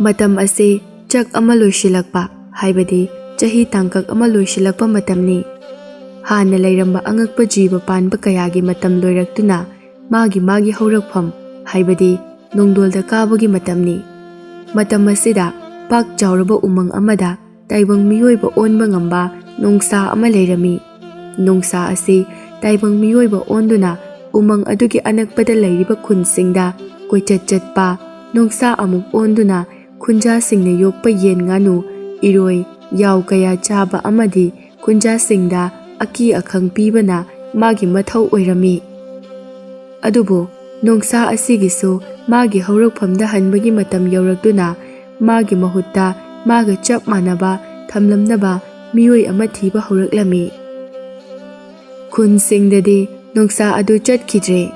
Matam ase chak ama loisilakpa haibadi chahi tangkak ama loisilakpa matamni. Hana lairamba angakpa jiba panba kayagi matam loiraktuna magi haurakpham haibadi nongdolda kabagi matamni. Matam asida pak chauraba umang amada taibang miyoiba onba ngamba nongsa ama leirami. Nongsa ase taibang miyoiba onduna umang adugi anakpada lairiba khunsingda koichat chatpa nongsa amuk onduna khunja singna yokpa yen nganu iroi yaw kaya chaba amadi khunja singda aki akhang pibana magi mathau oirami. Adubo nongsa asigisu magi haurakphamda hanbagi matam yaurakduna magi mahutta maga chap manaba thamlamnaba miyoi ama thiba hauраklami. Khunsingdadi nongsa adu chatkidre.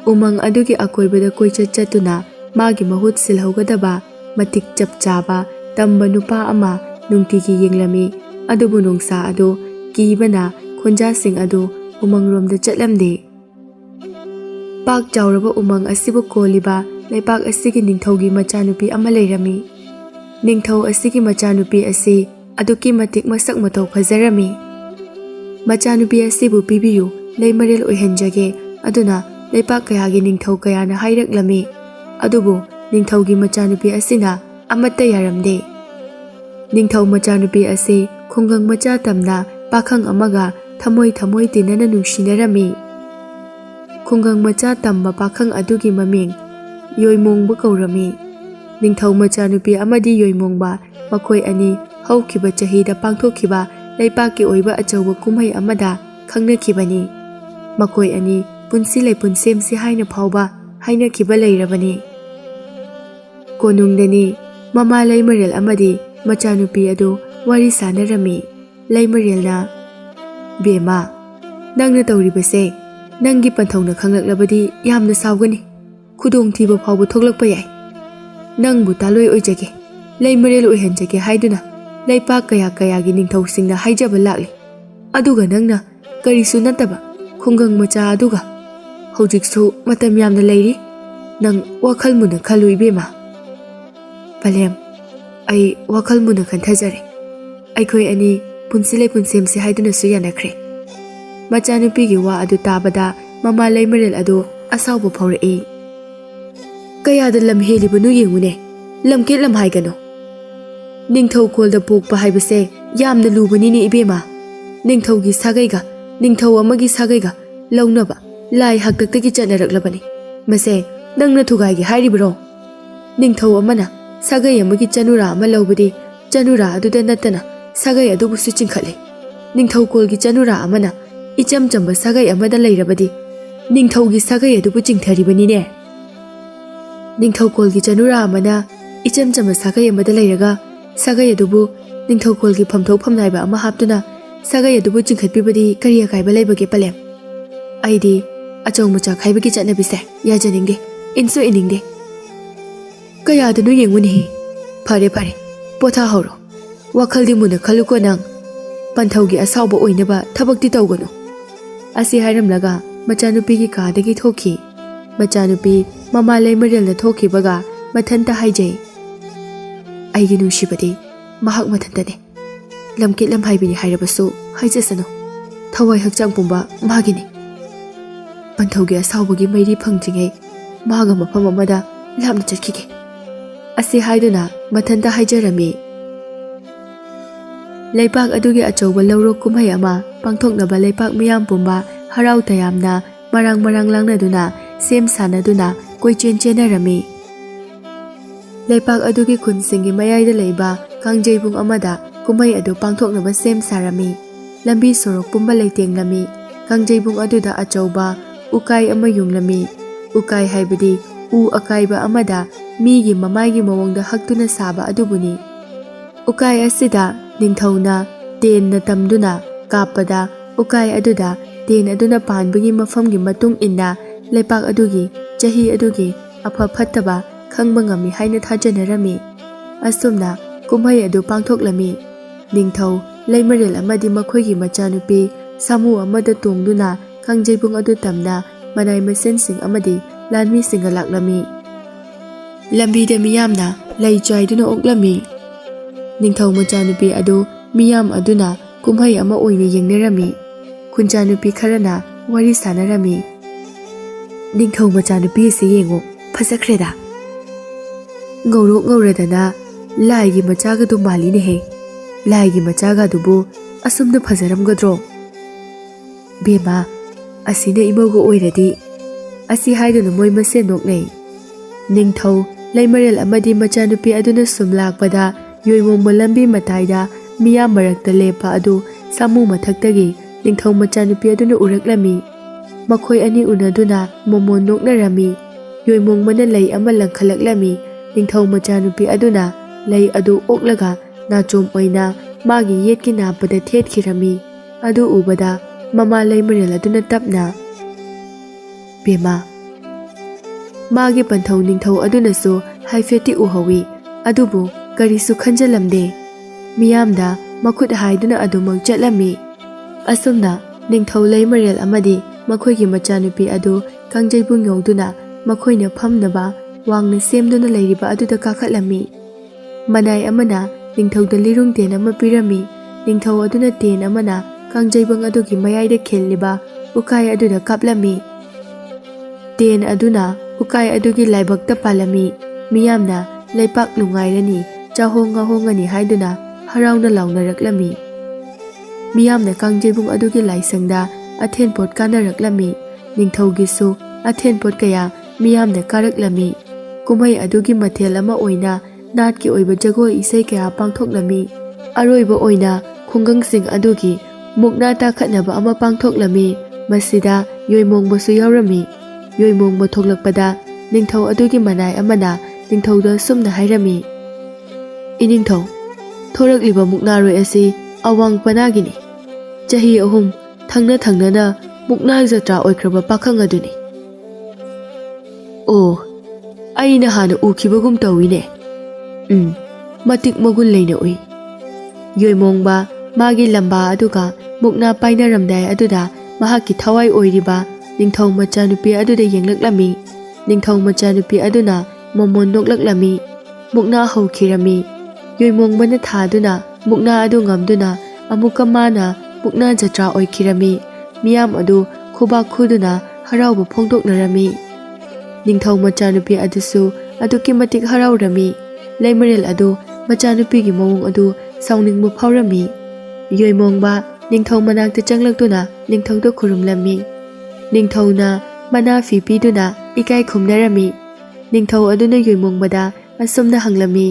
Umang adugi akoibada koichat chatuna magi mahut silhaugadaba matik chap chaba tamba nupa ama nungtigi yenglami. Adubu nongsa adu kibana khunja sing adu umang romda chatlamde. Pak chauraba umang asibu koliba leipak asigi ningthaugi machanupi ama leirami. Ningthau asigi machanupi asi aduki matik masak matau phajarami. Machanupi asibu pibiyu leimarel oihanjage aduna leipak kayagi ningthau kayana hairaklami. Adubu ningthaugi machanupi asina amata yaramde. Ningthau machanupi asi khungang macha tamna pakhang amaga thamoi tinana nungsinarami. Khungang macha tamba pakhang adugi maming yoimongba kaurami. Ningthau machanupi amadi yoimongba makhoi ani haukiba chahida pangthokhiba leipaki oiba achauba kumhai amada khangnakhibani. Makhoi ani punsi leipun semsi haina phauba haina khiba leirabani. Konungdani mama leimarel amadi machanupi adu wari sanarami. Leimarelna bema nangna tauribase nangi panthongna khanglaklabadi yamna sawgani khudong thiba phauba thoklakpa yai. Nangbu taloi oijage leimarel oihanjage haiduna leipak kayagi ningthausinga haijaba lakli. Aduga nangna karisu nataba khungang macha aduga hojiksu matam yamna leiri nang wakhal muna khalu ibema. Palem ai wakhal muna khanthajare aikhoi ani punsilai punsemsi haiduna su yanakre. Machanupigi wa adu tabada mama leimarel adu asawba phaurai. Kayada lam helibanu yengune lamke lam haigano. Ningthau kolda pokpa haibase yamna lubani ni ibema. Ningthaugi sagaiga ningthau amagi sagaiga launaba lai haktaktagi chanaraklabani. Mase nangna thugaigi hairibro. Ningthau amana sagai amagi chanura ama laubadi chanura aduda natana sagai adubusu chingkhale. Ningthau kolgi chanura amana icham chamba sagai amada leirabadi ningthaugi sagai adubu chingtharibani ne. Ningthau kolgi chanura amana icham chamba sagai amada leiraga sagai adubu ningthau kolgi phamthau phamnaiba ama haptuna sagai adubu chingkhatpibadi kari akaiba leibage palem. Aidi achau macha khaibagi chatnabise yajaningde insu iningde. Kayadanu yenguni phare potha horo wakhaldi muna khaluko nang panthaugi asawba oinaba thabakti tawganu. Asi hairamlaga machanupigi kadagi thoki. Machanupi mama leimarelna thokibaga mathanta haijai. Aigi nungshibadi mahak mathantane lamkit lam haibini hairabasu haijasano thawai hakchang pumba magini. Panthaugi asawbagi mairi phangdringai maga mafam amada lamna chatkige. Asi haiduna mathanta haijarami. Leipak adugi achauba laurok kumhai ama pangthoknaba leipak miyam pumba harau tayamna marang langnaduna sem sanaduna koichen chenarami. Leipak adugi khunsingi mayaida leiba kangjeibung amada kumhai adu pangthoknaba sem sarami. Lambi sorok pumba leitenglami. Kangjeibung aduda achauba ukai ama yunglami. Ukai haibadi u akaiba amada migi mamaigi mawongda haktuna saba adubuni. Ukai asida ningthauna ten na tamduna kapada ukai aduda ten aduna panbagi mafamgi matung inna leipak adugi chahi adugi apha phattaba khangba ngami haina thajanarami. Asumna kumhai adu pangthoklami. Ningthau leimarel amadi makhoigi machanupi samu amada tongduna kangjeibung adu tamna manai masensing amadi lanmi singa laklami. ꯂꯝꯕꯤꯗ ꯃꯤꯌꯥꯝꯅ ꯂꯩ ꯆꯥꯏꯗꯨꯅ ꯑꯣꯛꯂꯝꯃꯤ꯫ ꯅꯤꯡꯊꯧ ꯃꯆꯥꯅꯨꯄꯤ ꯑꯗꯨ ꯃꯤꯌꯥꯝ ꯑꯗꯨꯅ ꯀꯨꯝꯍꯩ ꯑꯃ ꯑꯣꯏꯅ ꯌꯦꯡꯅꯔꯝꯃꯤ꯫ ꯈꯨꯟꯖꯥꯅꯨꯄꯤ ꯈꯔꯅ ꯋꯥꯔꯤ ꯁꯥꯅꯔꯝꯃꯤ꯫ ꯅꯤꯡꯊꯧ ꯃꯆꯥꯅꯨꯄꯤ ꯑꯁꯤ ꯌꯦꯡꯉꯨ, ꯐꯖꯈ꯭ꯔꯦꯗ꯫ ꯉꯧꯔꯣꯛ ꯉꯧꯔꯗꯅ ꯂꯥꯏꯒꯤ ꯃꯆꯥꯒꯗꯨ ꯃꯥꯜꯂꯤꯅꯦꯍꯦ꯫ ꯂꯥꯏꯒꯤ ꯃꯆꯥꯒꯗꯨꯕꯨ ꯑꯁꯨꯝꯅ ꯐꯖꯔꯝꯒꯗ꯭ꯔꯣ? ꯕꯦꯝꯃ, ꯑꯁꯤꯅ ꯏꯃꯧꯒ ꯑꯣꯏꯔꯗꯤ꯫ ꯑꯁꯤ ꯍꯥꯏꯗꯨꯅ ꯃꯣꯏ ꯃꯁꯦꯟ ꯅꯣꯛꯅꯩ꯫ ꯅꯤꯡꯊꯧ ꯂꯩꯃꯔꯦꯜ ꯑꯃꯗꯤ ꯃꯆꯥꯅꯨꯄꯤ ꯑꯗꯨꯅ ꯁꯨꯝ ꯂꯥꯛꯄꯗ ꯌꯣꯏꯃꯣꯡꯕ ꯂꯝꯕꯤ ꯃꯇꯥꯏꯗ ꯃꯤꯌꯥꯝ ꯃꯔꯛꯇ ꯂꯦꯞꯄ ꯑꯗꯨ ꯁꯥꯃꯨ ꯃꯊꯛꯇꯒꯤ ꯅꯤꯡꯊꯧ ꯃꯆꯥꯅꯨꯄꯤ ꯑꯗꯨꯅ ꯎꯔꯛꯂꯝꯃꯤ꯫ ꯃꯈꯣꯏ ꯑꯅꯤ ꯎꯅꯗꯨꯅ ꯃꯣꯃꯣꯟ ꯅꯣꯛꯅꯔꯝꯃꯤ꯫ ꯌꯣꯏꯃꯣꯡꯕꯅ ꯂꯩ ꯑꯃ ꯂꯪꯈꯠꯂꯛꯂꯝꯃꯤ꯫ ꯅꯤꯡꯊꯧ ꯃꯆꯥꯅꯨꯄꯤ ꯑꯗꯨꯅ ꯂꯩ ꯑꯗꯨ ꯑꯣꯛꯂꯒ ꯅꯥꯆꯣꯝ ꯑꯣꯏꯅ ꯃꯥꯒꯤ ꯌꯦꯠꯀꯤ ꯅꯥꯞꯄꯗ ꯊꯦꯠꯈꯤꯔꯝꯃꯤ꯫ ꯑꯗꯨ ꯎꯕꯗ ꯃꯃꯥ ꯂꯩꯃꯔꯦꯜ ꯑꯗꯨꯅ ꯇꯞꯅ, ꯕꯦꯝꯃ, ꯃꯥꯒꯤ ꯄꯟꯊꯧ ꯅꯤꯡꯊꯧ ꯑꯗꯨꯅꯁꯨ ꯍꯥꯏꯐꯦꯠꯇꯤ ꯎꯍꯧꯏ, ꯑꯗꯨꯕꯨ ꯀꯔꯤꯁꯨ ꯈꯟꯖꯜꯂꯝꯗꯦ꯫ ꯃꯤꯌꯥꯝꯗ ꯃꯈꯨꯠ ꯍꯥꯏꯗꯨꯅ ꯑꯗꯨꯃꯛ ꯆꯠꯂꯝꯃꯤ꯫ ꯑꯁꯨꯝꯅ ꯅꯤꯡꯊꯧ ꯂꯩꯃꯔꯦꯜ ꯑꯃꯗꯤ ꯃꯈꯣꯏꯒꯤ ꯃꯆꯥꯅꯨꯄꯤ ꯑꯗꯨ ꯀꯥꯡꯖꯩꯕꯨꯡ ꯌꯧꯗꯨꯅ ꯃꯈꯣꯏꯅ ꯐꯝꯅꯕ ꯋꯥꯡꯅ ꯁꯦꯝꯗꯨꯅ ꯂꯩꯔꯤꯕ ꯑꯗꯨꯗ ꯀꯥꯈꯠꯂꯝꯃꯤ꯫ ꯃꯅꯥꯏ ꯑꯃꯅ ꯅꯤꯡꯊꯧꯗ ꯂꯤꯔꯨꯡ ꯇꯦꯟ ꯑꯃ ꯄꯤꯔꯝꯃꯤ꯫ ꯅꯤꯡꯊꯧ ꯑꯗꯨꯅ ꯇꯦꯟ ꯑꯃꯅ ꯀꯥꯡꯖꯩꯕꯨꯡ ꯑꯗꯨꯒꯤ ꯃꯌꯥꯏꯗ ꯈꯤꯜꯂꯤꯕ ꯎꯀꯥꯏ ꯑꯗꯨꯗ ꯀꯥꯞꯂꯝꯃꯤ꯫ ꯇꯦꯟ ꯑꯗꯨꯅ ꯎꯀꯥꯏ ꯑꯗꯨꯒꯤ ꯂꯥꯏꯕꯛꯇ ꯄꯥꯜꯂꯝꯃꯤ꯫ ꯃꯤꯌꯥꯝꯅ ꯂꯩꯄꯥꯛ ꯅꯨꯡꯉꯥꯏꯔꯅꯤ, ꯆꯥꯍꯣꯡ ꯉꯥꯍꯣꯡꯉꯅꯤ ꯍꯥꯏꯗꯨꯅ ꯍꯔꯥꯎꯅ ꯂꯥꯎꯅꯔꯛꯂꯝꯃꯤ꯫ ꯃꯤꯌꯥꯝꯅ ꯀꯥꯡꯖꯩꯕꯨꯡ ꯑꯗꯨꯒꯤ ꯂꯥꯏꯁꯪꯗ ꯑꯊꯦꯟꯄꯣꯠ ꯀꯥꯅꯔꯛꯂꯝꯃꯤ꯫ ꯅꯤꯡꯊꯧꯒꯤꯁꯨ ꯑꯊꯦꯟꯄꯣꯠ ꯀꯌꯥ ꯃꯤꯌꯥꯝꯅ ꯀꯥꯔꯛꯂꯝꯃꯤ꯫ ꯀꯨꯝꯍꯩ ꯑꯗꯨꯒꯤ ꯃꯊꯦꯜ ꯑꯃ ꯑꯣꯏꯅ ꯅꯥꯠꯀꯤ ꯑꯣꯏꯕ ꯖꯒꯣꯏ ꯏꯁꯩ ꯀꯌꯥ ꯄꯥꯡꯊꯣꯛꯂꯝꯃꯤ꯫ ꯑꯔꯣꯏꯕ ꯑꯣꯏꯅ ꯈꯨꯡꯒꯪꯁꯤꯡ ꯑꯗꯨꯒꯤ ꯃꯨꯛꯅꯥ ꯇꯥꯈꯠꯅꯕ ꯑꯃ ꯄꯥꯡꯊꯣꯛꯂꯝꯃꯤ꯫ ꯃꯁꯤꯗ ꯌꯣꯏꯃꯣꯡꯕꯁꯨ ꯌꯥꯎꯔꯝꯃꯤ꯫ ꯌꯣꯏꯃꯣꯡꯕ ꯊꯣꯛꯂꯛꯄꯗ ꯅꯤꯡꯊꯧ ꯑꯗꯨꯒꯤ ꯃꯅꯥꯏ ꯑꯃꯅ ꯅꯤꯡꯊꯧꯗ ꯑꯁꯨꯝꯅ ꯍꯥꯏꯔꯝꯃꯤ, ꯏꯅꯤꯡꯊꯧ, ꯊꯣꯔꯛꯂꯤꯕ ꯃꯨꯛꯅꯥꯔꯣꯏ ꯑꯁꯤ ꯑꯋꯥꯡ ꯄꯅꯥꯒꯤꯅꯤ꯫ ꯆꯍꯤ 3 ꯊꯪꯅ ꯊꯪꯅꯅ ꯃꯨꯛꯅꯥ ꯖꯇ꯭ꯔꯥ ꯑꯣꯏꯈ꯭ꯔꯕ ꯄꯥꯈꯪ ꯑꯗꯨꯅꯤ꯫ ꯑꯣ, ꯑꯩꯅ ꯍꯥꯟꯅ ꯎꯈꯤꯕꯒꯨꯝ ꯇꯧꯏꯅꯦ꯫ ꯃꯇꯤꯛ ꯃꯒꯨꯟ ꯂꯩꯅ ꯎꯏ꯫ ꯌꯣꯏꯃꯣꯡꯕ ꯃꯥꯒꯤ ꯂꯝꯕꯥ ꯑꯗꯨꯒ ꯃꯨꯛꯅꯥ ꯄꯥꯏꯅꯔꯝꯗꯥꯏ ꯑꯗꯨꯗ ꯃꯍꯥꯛꯀꯤ ꯊꯋꯥꯏ ꯑꯣꯏꯔꯤꯕ ꯅꯤꯡꯊꯧ ꯃꯆꯥꯅꯨꯄꯤ ꯑꯗꯨꯗ ꯌꯦꯡꯂꯛꯂꯝꯃꯤ꯫ ꯅꯤꯡꯊꯧ ꯃꯆꯥꯅꯨꯄꯤ ꯑꯗꯨꯅ ꯃꯣꯃꯣꯟ ꯅꯣꯛꯂꯛꯂꯝꯃꯤ꯫ ꯃꯨꯛꯅꯥ ꯍꯧꯈꯤꯔꯝꯃꯤ꯫ ꯌꯣꯏꯃꯣꯡꯕꯅ ꯊꯥꯗꯨꯅ ꯃꯨꯛꯅꯥ ꯑꯗꯨ ꯉꯝꯗꯨꯅ ꯑꯃꯨꯛꯀ ꯃꯥꯅ ꯃꯨꯛꯅꯥ ꯖꯇ꯭ꯔꯥ ꯑꯣꯏꯈꯤꯔꯝꯃꯤ꯫ ꯃꯤꯌꯥꯝ ꯑꯗꯨ ꯈꯨꯕꯥꯛ ꯈꯨꯗꯨꯅ ꯍꯔꯥꯎꯕ ꯐꯣꯡꯗꯣꯛꯅꯔꯝꯃꯤ꯫ ꯅꯤꯡꯊꯧ ꯃꯆꯥꯅꯨꯄꯤ ꯑꯗꯨꯁꯨ ꯑꯗꯨꯛꯀꯤ ꯃꯇꯤꯛ ꯍꯔꯥꯎꯔꯝꯃꯤ꯫ ꯂꯩꯃꯔꯦꯜ ꯑꯗꯨ ꯃꯆꯥꯅꯨꯄꯤꯒꯤ ꯃꯑꯣꯡ ꯑꯗꯨ ꯁꯥꯎꯅꯤꯡꯕ ꯐꯥꯎꯔꯝꯃꯤ꯫ ꯌꯣꯏꯃꯣꯡꯕ ꯅꯤꯡꯊꯧ ꯃꯅꯥꯛꯇ ꯆꯪꯂꯛꯇꯨꯅ ꯅꯤꯡꯊꯧꯗ ꯈꯨꯔꯨꯝꯂꯝꯃꯤ꯫ ꯅꯤꯡꯊꯧꯅ ꯃꯅꯥ ꯐꯤ ꯄꯤꯗꯨꯅ ꯏꯀꯥꯏ ꯈꯨꯝꯅꯔꯝꯃꯤ꯫ ꯅꯤꯡꯊꯧ ꯑꯗꯨꯅ ꯌꯣꯏꯃꯣꯡꯕꯗ ꯑꯁꯨꯝꯅ ꯍꯪꯂꯝꯃꯤ,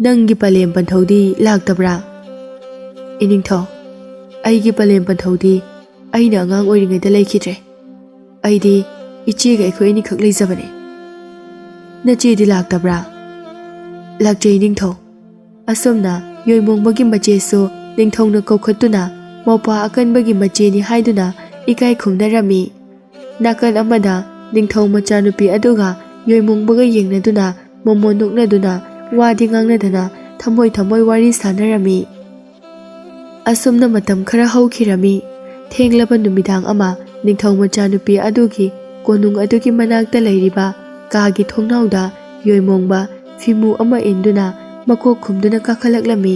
ꯅꯪꯒꯤ ꯄꯂꯦꯝ ꯄꯟꯊꯧꯗꯤ ꯂꯥꯛꯇꯕ꯭ꯔꯥ? ꯏꯅꯤꯡꯊꯧ, ꯑꯩꯒꯤ ꯄꯂꯦꯝ ꯄꯟꯊꯧꯗꯤ ꯑꯩꯅ ꯑꯉꯥꯡ ꯑꯣꯏꯔꯤꯉꯩꯗ ꯂꯩꯈꯤꯗ꯭ꯔꯦ꯫ ꯑꯩꯗꯤ ꯏꯆꯦꯒ ꯑꯩꯈꯣꯏ ꯑꯅꯤꯈꯛ ꯂꯩꯖꯕꯅꯦ꯫ ꯅꯆꯦꯗꯤ ꯂꯥꯛꯇꯕ꯭ꯔꯥ? ꯂꯥꯛꯆꯩ ꯅꯤꯡꯊꯧ꯫ ꯑꯁꯨꯝꯅ ꯌꯣꯏꯃꯣꯡꯕꯒꯤ ꯃꯆꯦꯁꯨ ꯅꯤꯡꯊꯧꯅ ꯀꯧꯈꯠꯇꯨꯅ ꯃꯧꯄ꯭ꯋꯥ ꯑꯀꯟꯕꯒꯤ ꯃꯆꯦꯅꯤ ꯍꯥꯏꯗꯨꯅ ꯏꯀꯥꯏ ꯈꯨꯝꯅꯔꯝꯃꯤ꯫ ꯅꯥꯀꯜ ꯑꯃꯗ ꯅꯤꯡꯊꯧ ꯃꯆꯥꯅꯨꯄꯤ ꯑꯗꯨꯒ ꯌꯣꯏꯃꯣꯡꯕꯒ ꯌꯦꯡꯅꯗꯨꯅ ꯃꯣꯃꯣꯟ ꯅꯣꯛꯅꯗꯨꯅ ꯋꯥꯗꯤ ꯉꯥꯡꯅꯗꯅ ꯊꯃꯣꯏ ꯊꯃꯣꯏ ꯋꯥꯔꯤ ꯁꯥꯅꯔꯝꯃꯤ꯫ ꯑꯁꯨꯝꯅ ꯃꯇꯝ ꯈꯔ ꯍꯧꯈꯤꯔꯝꯃꯤ꯫ ꯊꯦꯡꯂꯕ ꯅꯨꯃꯤꯗꯥꯡ ꯑꯃ ꯅꯤꯡꯊꯧ ꯃꯆꯥꯅꯨꯄꯤ ꯑꯗꯨꯒꯤ ꯀꯣꯅꯨꯡ ꯑꯗꯨꯒꯤ ꯃꯅꯥꯛꯇ ꯂꯩꯔꯤꯕ ꯀꯥꯒꯤ ꯊꯣꯡꯅꯥꯎꯗ ꯌꯣꯏꯃꯣꯡꯕ ꯐꯤꯃꯨ ꯑꯃ ꯏꯟꯗꯨꯅ ꯃꯀꯣꯛ ꯈꯨꯝꯗꯨꯅ ꯀꯥꯈꯠꯂꯛꯂꯝꯃꯤ꯫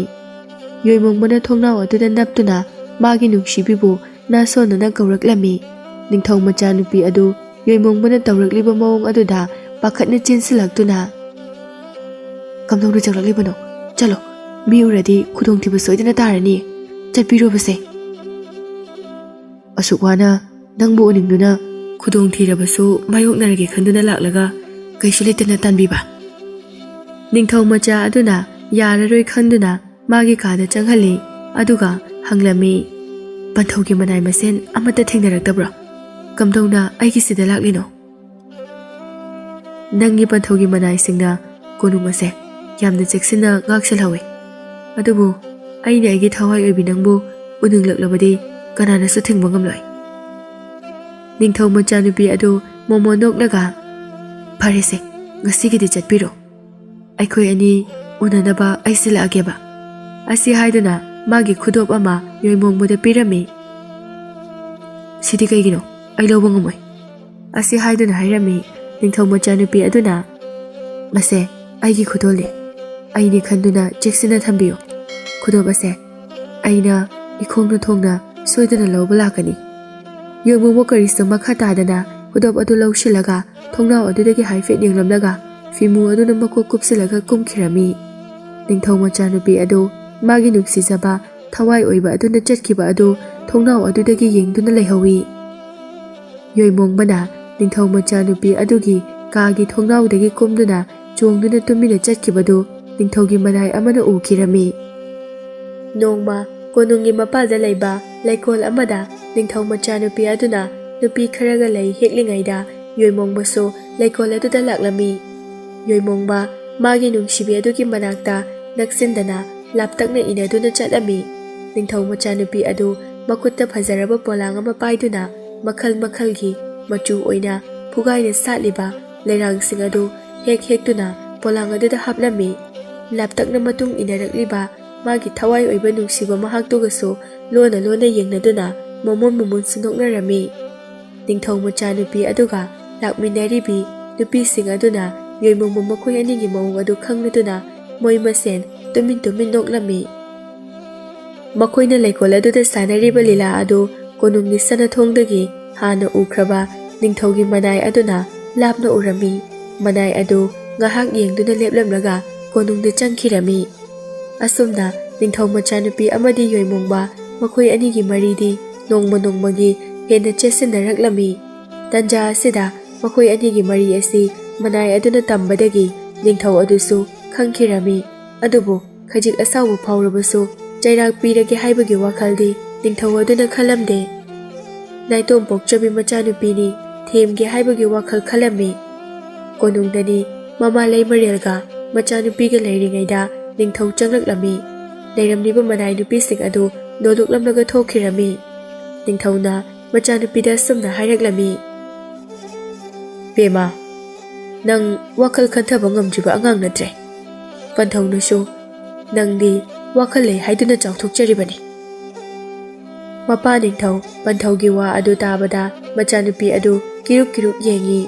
ꯌꯣꯏꯃꯣꯡꯕꯅ ꯊꯣꯡꯅꯥꯎ ꯑꯗꯨꯗ ꯅꯞꯇꯨꯅ ꯃꯥꯒꯤ ꯅꯨꯡꯁꯤꯕꯤꯕꯨ ꯅꯥꯁꯣꯟꯅꯅ ꯀꯧꯔꯛꯂꯝꯃꯤ꯫ ꯅꯤꯡꯊꯧ ꯃꯆꯥꯅꯨꯄꯤ ꯑꯗꯨ ꯌꯣꯏꯃꯣꯡꯕꯅ ꯇꯧꯔꯛꯂꯤꯕ ꯃꯑꯣꯡ ꯑꯗꯨꯗ ꯄꯥꯈꯠꯅ ꯆꯦꯟꯁꯤꯜꯂꯛꯇꯨꯅ, ꯀꯝꯗꯧꯅ ꯆꯪꯂꯛꯂꯤꯕꯅꯣ? ꯆꯠꯂꯣ, ꯃꯤ ꯎꯔꯗꯤ ꯈꯨꯗꯣꯡꯊꯤꯕ ꯁꯣꯏꯗꯅ ꯇꯥꯔꯅꯤ꯫ ꯆꯠꯄꯤꯔꯣꯕꯁꯦ꯫ ꯑꯁꯨꯛ ꯋꯥꯅ ꯅꯪꯕꯨ ꯎꯅꯤꯡꯗꯨꯅ ꯈꯨꯗꯣꯡꯊꯤꯔꯕꯁꯨ ꯃꯥꯌꯣꯛꯅꯔꯒꯦ ꯈꯟꯗꯨꯅ ꯂꯥꯛꯂꯒ ꯀꯩꯁꯨ ꯂꯩꯇꯅ ꯇꯥꯟꯕꯤꯕ꯫ ꯅꯤꯡꯊꯧ ꯃꯆꯥ ꯑꯗꯨꯅ ꯌꯥꯔꯔꯣꯏ ꯈꯟꯗꯨꯅ ꯃꯥꯒꯤ ꯀꯥꯗ ꯆꯪꯍꯜꯂꯤ꯫ ꯑꯗꯨꯒ ꯍꯪꯂꯝꯃꯤ, ꯄꯟꯊꯧꯒꯤ ꯃꯅꯥꯏ ꯃꯁꯦꯟ ꯑꯃꯠꯇ ꯊꯦꯡꯅꯔꯛꯇꯕ꯭ꯔꯣ? ꯀꯝꯗꯧꯅ ꯑꯩꯒꯤꯁꯤꯗ ꯂꯥꯛꯂꯤꯅꯣ? ꯅꯪꯒꯤ ꯄꯟꯊꯧꯒꯤ ꯃꯅꯥꯏꯁꯤꯡꯅ ꯀꯣꯅꯨꯡ ꯑꯁꯦ ꯌꯥꯝꯅ ꯆꯦꯛꯁꯤꯟꯅ ꯉꯥꯛꯁꯦꯜꯍꯧꯏ꯫ ꯑꯗꯨꯕꯨ ꯑꯩꯅ ꯑꯩꯒꯤ ꯊꯋꯥꯏ ꯑꯣꯏꯕꯤ ꯅꯪꯕꯨ ꯎꯅꯤꯡꯂꯛꯂꯕꯗꯤ ꯀꯅꯥꯅꯁꯨ ꯊꯤꯡꯕ ꯉꯝꯂꯣꯏ꯫ ꯅꯤꯡꯊꯧ ꯃꯆꯥꯅꯨꯄꯤ ꯑꯗꯨ ꯃꯣꯃꯣꯟ ꯅꯣꯛꯂꯒ, ꯐꯔꯦꯁꯦ, ꯉꯁꯤꯒꯤꯗꯤ ꯆꯠꯄꯤꯔꯣ꯫ ꯑꯩꯈꯣꯏ ꯑꯅꯤ ꯎꯅꯅꯕ ꯑꯩ ꯁꯤꯜꯂꯛꯑꯒꯦꯕ꯫ ꯑꯁꯤ ꯍꯥꯏꯗꯨꯅ ꯃꯥꯒꯤ ꯈꯨꯗꯣꯞ ꯑꯃ ꯌꯣꯏꯃꯣꯡꯕꯗ ꯄꯤꯔꯝꯃꯤ꯫ ꯁꯤꯗꯤ ꯀꯩꯒꯤꯅꯣ? ꯑꯩ ꯂꯧꯕ ꯉꯝꯃꯣꯏ꯫ ꯑꯁꯤ ꯍꯥꯏꯗꯨꯅ ꯍꯥꯏꯔꯝꯃꯤ꯫ ꯅꯤꯡꯊꯧ ꯃꯆꯥꯅꯨꯄꯤ ꯑꯗꯨꯅ, ꯃꯁꯦ ꯑꯩꯒꯤ ꯈꯨꯗꯣꯜꯅꯤ ꯑꯩꯅꯤ ꯈꯟꯗꯨꯅ ꯆꯦꯛꯁꯤꯟꯅ ꯊꯝꯕꯤꯌꯨ ꯈꯨꯗꯣꯞ ꯑꯁꯦ ꯑꯩꯅ ꯏꯈꯣꯡꯅ ꯊꯣꯡꯅ ꯁꯣꯏꯗꯅ ꯂꯧꯕ ꯂꯥꯛꯀꯅꯤ ꯌꯣꯏꯃꯣꯡꯕ ꯀꯔꯤꯁꯨ ꯃꯈꯥ ꯇꯥꯗꯅ ꯈꯨꯗꯣꯞ ꯑꯗꯨ ꯂꯧꯁꯤꯜꯂꯒ ꯊꯣꯡꯅꯥꯎ ꯑꯗꯨꯗꯒꯤ ꯍꯥꯏꯐꯦꯠ ꯌꯦꯡꯂꯝꯂꯒ ꯐꯤꯃꯨ ꯑꯗꯨꯅ ꯃꯀꯣꯛ ꯀꯨꯞꯁꯤꯜꯂꯒ ꯀꯨꯝꯈꯤꯔꯝꯃꯤ ꯅꯤꯡꯊꯧ ꯃꯆꯥꯅꯨꯄꯤ ꯑꯗꯨ ꯃꯥꯒꯤ ꯅꯨꯡꯁꯤꯖꯕ ꯊꯋꯥꯏ ꯑꯣꯏꯕ ꯑꯗꯨꯅ ꯆꯠꯈꯤꯕ ꯑꯗꯨ ꯊꯣꯡꯅꯥꯎ ꯑꯗꯨꯗꯒꯤ ꯌꯦꯡꯗꯨꯅ ꯂꯩꯍꯧꯏ ꯌꯣꯏꯃꯣꯡꯕꯅ ꯅꯤꯡꯊꯧ ꯃꯆꯥꯅꯨꯄꯤ ꯑꯗꯨꯒꯤ ꯀꯥꯒꯤ ꯊꯣꯡꯅꯥꯎꯗꯒꯤ ꯀꯨꯝꯗꯨꯅ ꯆꯣꯡꯗꯨꯅ ꯇꯨꯃꯤꯟꯅ ꯆꯠꯈꯤꯕꯗꯨ ꯅꯤꯡꯊꯧꯒꯤ ꯃꯅꯥꯏ ꯑꯃꯅ ꯎꯈꯤꯔꯝꯃꯤ ꯅꯣꯡꯃ ꯀꯣꯅꯨꯡꯒꯤ ꯃꯄꯥꯜꯗ ꯂꯩꯕ ꯂꯩꯀꯣꯜ ꯑꯃꯗ ꯅꯤꯡꯊꯧ ꯃꯆꯥꯅꯨꯄꯤ ꯑꯗꯨꯅ ꯅꯨꯄꯤ ꯈꯔꯒ ꯂꯩ ꯍꯦꯛꯂꯤꯉꯩꯗ ꯌꯣꯏꯃꯣꯡꯕꯁꯨ ꯂꯩꯀꯣꯜ ꯑꯗꯨꯗ ꯂꯥꯛꯂꯝꯃꯤ ꯌꯣꯏꯃꯣꯡꯕ ꯃꯥꯒꯤ ꯅꯨꯡꯁꯤꯕꯤ ꯑꯗꯨꯒꯤ ꯃꯅꯥꯛꯇ ꯅꯛꯁꯤꯟꯗꯅ ꯂꯥꯞꯇꯛꯅ ꯏꯟꯅꯗꯨꯅ ꯆꯠꯂꯝꯃꯤ ꯅꯤꯡꯊꯧ ꯃꯆꯥꯅꯨꯄꯤ ꯑꯗꯨ ꯃꯈꯨꯠꯇ ꯐꯖꯔꯕ ꯄꯣꯂꯥꯡ ꯑꯃ ꯄꯥꯏꯗꯨꯅ ꯃꯈꯜ ꯃꯈꯜꯒꯤ ꯃꯆꯨ ꯑꯣꯏꯅ ꯐꯨꯒꯥꯏꯅ ꯁꯥꯠꯂꯤꯕ ꯂꯩꯔꯥꯡꯁꯤꯡ ꯑꯗꯨ ꯍꯦꯛ ꯍꯦꯛꯇꯨꯅ ꯄꯣꯂꯥꯡ ꯑꯗꯨꯗ ꯍꯥꯞꯂꯝꯃꯤ ꯂꯥꯞꯇꯛꯅ ꯃꯇꯨꯡ ꯏꯟꯅꯔꯛꯂꯤꯕ ꯃꯥꯒꯤ ꯊꯋꯥꯏ ꯑꯣꯏꯕ ꯅꯨꯡꯁꯤꯕ ꯃꯍꯥꯛꯇꯨꯒꯁꯨ ꯂꯣꯟꯅ ꯂꯣꯟꯅ ꯌꯦꯡꯅꯗꯨꯅ ꯃꯃꯣꯟ ꯃꯃꯣꯟꯁꯨ ꯅꯣꯛꯅꯔꯝꯃꯤ ꯅꯤꯡꯊꯧ ꯃꯆꯥꯅꯨꯄꯤ ꯑꯗꯨꯒ ꯂꯥꯛꯃꯤꯟꯅꯔꯤꯕꯤ ꯅꯨꯄꯤꯁꯤꯡ ꯑꯗꯨꯅ ꯌꯣꯏꯃꯣꯡꯕ ꯃꯈꯣꯏ ꯑꯅꯤꯒꯤ ꯃꯑꯣꯡ ꯑꯗꯨ ꯈꯪꯂꯗꯨꯅ ꯃꯣꯏ ꯃꯁꯦꯟ ꯇꯨꯃꯤꯟ ꯇꯨꯃꯤꯟ ꯅꯣꯛꯂꯝꯃꯤ ꯃꯈꯣꯏꯅ ꯂꯩꯀꯣꯜ ꯑꯗꯨꯗ ꯁꯥꯟꯅꯔꯤꯕ ꯂꯤꯂꯥ ꯑꯗꯨ ꯀꯣꯅꯨꯡꯒꯤ ꯁꯅꯊꯣꯡꯗꯒꯤ ꯍꯥꯟꯅ ꯎꯈ꯭ꯔꯕ ꯅꯤꯡꯊꯧꯒꯤ ꯃꯅꯥꯏ ꯑꯗꯨꯅ ꯂꯥꯞꯅ ꯎꯔꯝꯃꯤ ꯃꯅꯥꯏ ꯑꯗꯨ ꯉꯥꯏꯍꯥꯛ ꯌꯦꯡꯗꯨꯅ ꯂꯦꯞꯂꯝꯂꯒ ꯀꯣꯅꯨꯡꯗ ꯆꯪꯈꯤꯔꯝꯃꯤ ꯑꯁꯨꯝꯅ ꯅꯤꯡꯊꯧ ꯃꯆꯥꯅꯨꯄꯤ ꯑꯃꯗꯤ ꯌꯣꯏꯃꯣꯡꯕ ꯃꯈꯣꯏ ꯑꯅꯤꯒꯤ ꯃꯔꯤꯗꯤ ꯅꯣꯡꯃ ꯅꯣꯡꯃꯒꯤ ꯍꯦꯟꯅ ꯆꯦꯠꯁꯤꯟꯅꯔꯛꯂꯝꯃꯤ ꯇꯟꯖꯥ ꯑꯁꯤꯗ ꯃꯈꯣꯏ ꯑꯅꯤꯒꯤ ꯃꯔꯤ ꯑꯁꯤ ꯃꯅꯥꯏ ꯑꯗꯨꯅ ꯇꯝꯕꯗꯒꯤ ꯅꯤꯡꯊꯧ ꯑꯗꯨꯁꯨ ꯈꯪꯈꯤꯔꯝꯃꯤ ꯑꯗꯨꯕꯨ ꯈꯖꯤꯛ ꯑꯁꯥꯎꯕ ꯐꯥꯎꯔꯕꯁꯨ ꯆꯩꯔꯥꯛ ꯄꯤꯔꯒꯦ ꯍꯥꯏꯕꯒꯤ ꯋꯥꯈꯜꯗꯤ ꯅꯤꯡꯊꯧ ꯑꯗꯨꯅ ꯈꯜꯂꯝꯗꯦ ꯅꯥꯏꯇꯣꯝ ꯄꯣꯛꯆꯕꯤ ꯃꯆꯥꯅꯨꯄꯤꯅꯤ ꯊꯦꯝꯒꯦ ꯍꯥꯏꯕꯒꯤ ꯋꯥꯈꯜ ꯈꯜꯂꯝꯃꯤ ꯀꯣꯅꯨꯡꯗꯅꯤ ꯃꯃꯥ ꯂꯩꯃꯔꯦꯜꯒ ꯃꯆꯥꯅꯨꯄꯤꯒ ꯂꯩꯔꯤꯉꯩꯗ ꯅꯤꯡꯊꯧ ꯆꯪꯂꯛꯂꯝꯃꯤ ꯂꯩꯔꯝꯂꯤꯕ ꯃꯅꯥꯏ ꯅꯨꯄꯤꯁꯤꯡ ꯑꯗꯨ ꯅꯣꯂꯨꯛꯂꯝꯂꯒ ꯊꯣꯛꯈꯤꯔꯝꯃꯤ ꯅꯤꯡꯊꯧꯅ ꯃꯆꯥꯅꯨꯄꯤꯗ ꯑꯁꯨꯝꯅ ꯍꯥꯏꯔꯛꯂꯝꯃꯤ ꯕꯦꯃꯥ ꯅꯪ ꯋꯥꯈꯜ ꯈꯟꯊꯕ ꯉꯝꯗ꯭ꯔꯤꯕ ꯑꯉꯥꯡ ꯅꯠꯇ꯭ꯔꯦ ꯄꯟꯊꯧꯅꯁꯨ ꯅꯪꯗꯤ ꯋꯥꯈꯜ ꯂꯩ ꯍꯥꯏꯗꯨꯅ ꯆꯥꯎꯊꯣꯛꯆꯔꯤꯕꯅꯤ ꯃꯄꯥ ꯅꯤꯡꯊꯧ ꯄꯟꯊꯧꯒꯤ ꯋꯥ ꯑꯗꯨ ꯇꯥꯕꯗ ꯃꯆꯥꯅꯨꯄꯤ ꯑꯗꯨ ꯀꯤꯔꯨꯛ ꯀꯤꯔꯨꯛ ꯌꯦꯡꯉꯤ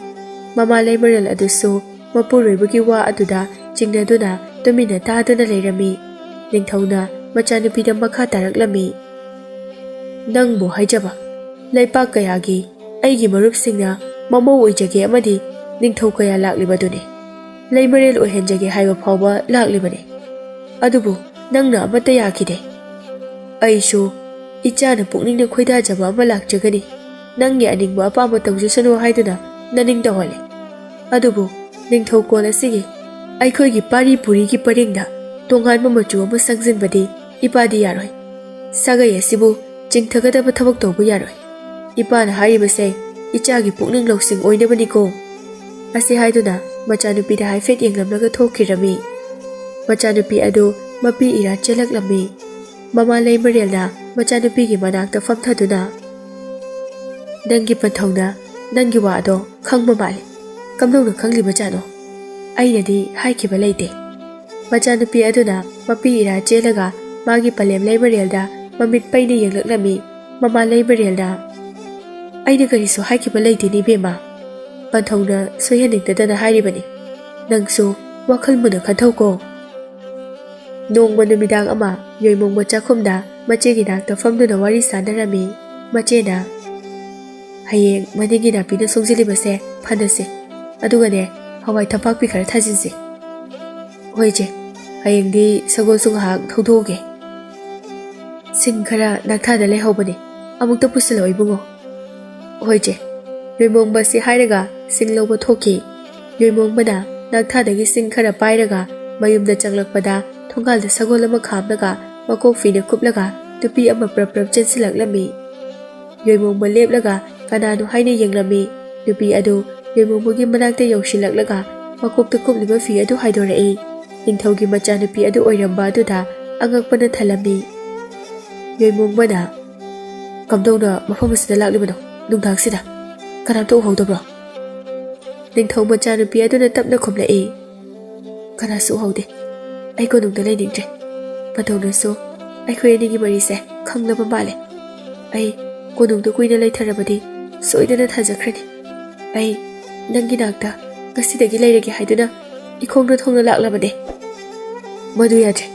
ꯃꯃꯥ ꯂꯩꯃꯔꯦꯜ ꯑꯗꯨꯁꯨ ꯃꯄꯨꯔꯣꯏꯕꯒꯤ ꯋꯥ ꯑꯗꯨꯗ ꯆꯤꯡꯅꯗꯨꯅ ꯇꯨꯃꯤꯟꯅ ꯇꯥꯗꯨꯅ ꯂꯩꯔꯝꯃꯤ ꯅꯤꯡꯊꯧꯅ ꯃꯆꯥꯅꯨꯄꯤꯗ ꯃꯈꯥ ꯇꯥꯔꯛꯂꯝꯃꯤ ꯅꯪꯕꯨ ꯍꯥꯏꯖꯕ ꯂꯩꯄꯥꯛ ꯀꯌꯥꯒꯤ ꯑꯩꯒꯤ ꯃꯔꯨꯞꯁꯤꯡꯅ ꯃꯃꯧ ꯑꯣꯏꯖꯒꯦ ꯑꯃꯗꯤ ꯅꯤꯡꯊꯧ ꯀꯌꯥ ꯂꯥꯛꯂꯤꯕꯗꯨꯅꯤ ꯂꯩꯃꯔꯦꯜ ꯑꯣꯏꯍꯟꯖꯒꯦ ꯍꯥꯏꯕ ꯐꯥꯎꯕ ꯂꯥꯛꯂꯤꯕꯅꯤ ꯑꯗꯨꯕꯨ ꯅꯪꯅ ꯑꯃꯠꯇ ꯌꯥꯈꯤꯗꯦ ꯑꯩꯁꯨ ꯏꯆꯥꯅ ꯄꯨꯛꯅꯤꯡꯅ ꯈꯣꯏꯗꯥꯖꯕ ꯑꯃ ꯂꯥꯛꯆꯒꯅꯤ ꯅꯪꯒꯤ ꯑꯅꯤꯡꯕ ꯑꯄꯥꯝꯕ ꯇꯧꯖꯁꯅꯨ ꯍꯥꯏꯗꯨꯅ ꯅꯅꯤꯡ ꯇꯧꯍꯜꯂꯤ ꯑꯗꯨꯕꯨ ꯅꯤꯡꯊꯧꯀꯣꯜ ꯑꯁꯤꯒꯤ ꯑꯩꯈꯣꯏꯒꯤ ꯄꯥꯔꯤ ꯄꯨꯔꯤꯒꯤ ꯄꯔꯦꯡꯗ ꯇꯣꯉꯥꯟꯕ ꯃꯆꯨ ꯑꯃ ꯁꯪꯖꯤꯟꯕꯗꯤ ꯏꯄꯥꯗꯤ ꯌꯥꯔꯣꯏ ꯁꯥꯒꯩ ꯑꯁꯤꯕꯨ ꯆꯤꯡꯊꯒꯗꯕ ꯊꯕꯛ ꯇꯧꯕ ꯌꯥꯔꯣꯏ ꯏꯄꯥꯅ ꯍꯥꯏꯔꯤꯕꯁꯦ ꯏꯆꯥꯒꯤ ꯄꯨꯛꯅꯤꯡ ꯂꯧꯁꯤꯡ ꯑꯣꯏꯅꯕꯅꯤꯀꯣ ꯑꯁꯤ ꯍꯥꯏꯗꯨꯅ ꯃꯆꯥꯅꯨꯄꯤꯗ ꯍꯥꯏꯐꯦꯠ ꯌꯦꯡꯂꯝꯂꯒ ꯊꯣꯛꯈꯤꯔꯝꯃꯤ ꯃꯆꯥꯅꯨꯄꯤ ꯑꯗꯨ ꯃꯄꯤ ꯏꯔꯥ ꯆꯦꯜꯂꯛꯂꯝꯃꯤ ꯃꯃꯥ ꯂꯩꯃꯔꯦꯜꯅ ꯃꯆꯥꯅꯨꯄꯤꯒꯤ ꯃꯅꯥꯛꯇ ꯐꯝꯊꯗꯨꯅ ꯅꯪꯒꯤ ꯄꯟꯊꯧꯅ ꯅꯪꯒꯤ ꯋꯥ ꯑꯗꯣ ꯈꯪꯕ ꯃꯥꯜꯂꯤ ꯀꯝꯗꯧꯅ ꯈꯪꯂꯤꯕꯖꯥꯠꯅꯣ ꯑꯩꯅꯗꯤ ꯍꯥꯏꯈꯤꯕ ꯂꯩꯇꯦ ꯃꯆꯥꯅꯨꯄꯤ ꯑꯗꯨꯅ ꯃꯄꯤ ꯏꯔꯥ ꯆꯦꯜꯂꯒ ꯃꯥꯒꯤ ꯄꯂꯦꯝ ꯂꯩꯃꯔꯦꯜꯗ ꯃꯃꯤꯠ ꯄꯩꯅ ꯌꯦꯡꯂꯛꯂꯝꯃꯤ ꯃꯃꯥ ꯂꯩꯃꯔꯦꯜꯅ ꯑꯩꯅ ꯀꯔꯤꯁꯨ ꯍꯥꯏꯈꯤꯕ ꯂꯩꯇꯦꯅꯤ ꯕꯦꯝꯃ ꯄꯟꯊꯧꯅ ꯁꯣꯏꯍꯟꯅꯤꯡꯗꯗꯅ ꯍꯥꯏꯔꯤꯕꯅꯤ ꯅꯪꯁꯨ ꯋꯥꯈꯜ ꯃꯨꯟꯅ ꯈꯟꯊꯧꯀꯣ ꯅꯣꯡꯃ ꯅꯨꯃꯤꯗꯥꯡ ꯑꯃ ꯌꯣꯏꯃꯣꯡꯕ ꯆꯥꯛꯈꯨꯝꯗ ꯃꯆꯦꯒꯤ ꯅꯥꯛꯇ ꯐꯝꯗꯨꯅ ꯋꯥꯔꯤ ꯁꯥꯟꯅꯔꯝꯃꯤ ꯃꯆꯦꯅ ꯍꯌꯦꯡ ꯃꯅꯤꯡꯒꯤ ꯅꯥꯄꯤꯅ ꯁꯣꯡꯖꯤꯜꯂꯤꯕꯁꯦ ꯐꯅꯁꯦ ꯑꯗꯨꯒꯅꯦ ꯍꯋꯥꯏ ꯊꯝꯄꯥꯛꯄꯤ ꯈꯔ ꯊꯥꯖꯤꯟꯁꯦ ꯍꯣꯏ ꯆꯦ ꯍꯌꯦꯡꯗꯤ ꯁꯒꯣꯜꯁꯨ ꯉꯥꯏꯍꯥꯛ ꯊꯧꯗꯣꯛꯑꯒꯦ ꯁꯤꯡ ꯈꯔ ꯅꯥꯛꯊꯥꯗ ꯂꯩꯍꯧꯕꯅꯤ ꯑꯃꯨꯛꯇ ꯄꯨꯁꯤꯜꯂꯛꯑꯣ ꯏꯕꯨꯡꯉꯣ ꯍꯣꯏ ꯆꯦ ꯌꯣꯏꯃꯣꯡꯕꯁꯤ ꯍꯥꯏꯔꯒ ꯁꯤꯡ ꯂꯧꯕ ꯊꯣꯛꯈꯤ ꯌꯣꯏꯃꯣꯡꯕꯅ ꯅꯥꯛꯊꯥꯗꯒꯤ ꯁꯤꯡ ꯈꯔ ꯄꯥꯏꯔꯒ ꯃꯌꯨꯝꯗ ꯆꯪꯂꯛꯄꯗ ꯊꯣꯡꯒꯥꯜꯗ ꯁꯒꯣꯜ ꯑꯃ ꯈꯥꯝꯂꯒ ꯃꯀꯣꯛ ꯐꯤꯅ ꯀꯨꯞꯂꯒ ꯅꯨꯄꯤ ꯑꯃ ꯄ꯭ꯔꯞ ꯄ꯭ꯔꯞ ꯆꯦꯟꯁꯤꯜꯂꯛꯂꯝꯃꯤ ꯌꯣꯏꯃꯣꯡꯕ ꯂꯦꯞꯂꯒ ꯀꯅꯥꯅꯣ ꯍꯥꯏꯅ ꯌꯦꯡꯂꯝꯃꯤ ꯅꯨꯄꯤ ꯑꯗꯨ ꯌꯣꯏꯃꯣꯡꯕꯒꯤ ꯃꯅꯥꯛꯇ ꯌꯧꯁꯤꯜꯂꯛꯂꯒ ꯃꯀꯣꯛꯇ ꯀꯨꯞꯂꯤꯕ ꯐꯤ ꯑꯗꯨ ꯍꯥꯏꯗꯣꯔꯛꯏ ꯅꯤꯡꯊꯧꯒꯤ ꯃꯆꯥꯅꯨꯄꯤ ꯑꯗꯨ ꯑꯣꯏꯔꯝꯕ ꯑꯗꯨꯗ ꯑꯉꯛꯄꯅ ꯊꯜꯂꯝꯃꯤ ꯌꯣꯏꯃꯣꯡꯕꯅ ꯀꯝꯗꯧꯅ ꯃꯐꯝ ꯑꯁꯤꯗ ꯂꯥꯛꯂꯤꯕꯅꯣ ꯅꯨꯡꯗꯥꯡꯁꯤꯗ ꯀꯅꯥꯝꯇ ꯎꯍꯧꯗꯕ꯭ꯔꯣ ꯅꯤꯡꯊꯧ ꯃꯆꯥꯅꯨꯄꯤ ꯑꯗꯨꯅ ꯇꯞꯅ ꯈꯨꯝꯂꯛꯏ ꯀꯅꯥꯁꯨ ꯎꯍꯧꯗꯦ ꯑꯩ ꯀꯣꯅꯨꯡꯗ ꯂꯩꯅꯤꯡꯗ꯭ꯔꯦ ꯄꯟꯊꯧꯅꯁꯨ ꯑꯩꯈꯣꯏ ꯑꯅꯤꯒꯤ ꯃꯔꯤꯁꯦ ꯈꯪꯂꯕ ꯃꯥꯜꯂꯦ ꯑꯩ ꯀꯣꯅꯨꯡꯗ ꯀꯨꯏꯅ ꯂꯩꯊꯔꯕꯗꯤ ꯁꯣꯏꯗꯅ ꯊꯥꯖꯈ꯭ꯔꯅꯤ ꯑꯩ ꯅꯪꯒꯤ ꯅꯥꯛꯇ ꯉꯁꯤꯗꯒꯤ ꯂꯩꯔꯒꯦ ꯍꯥꯏꯗꯨꯅ ikhongna thongna laklabane. Madu yadre.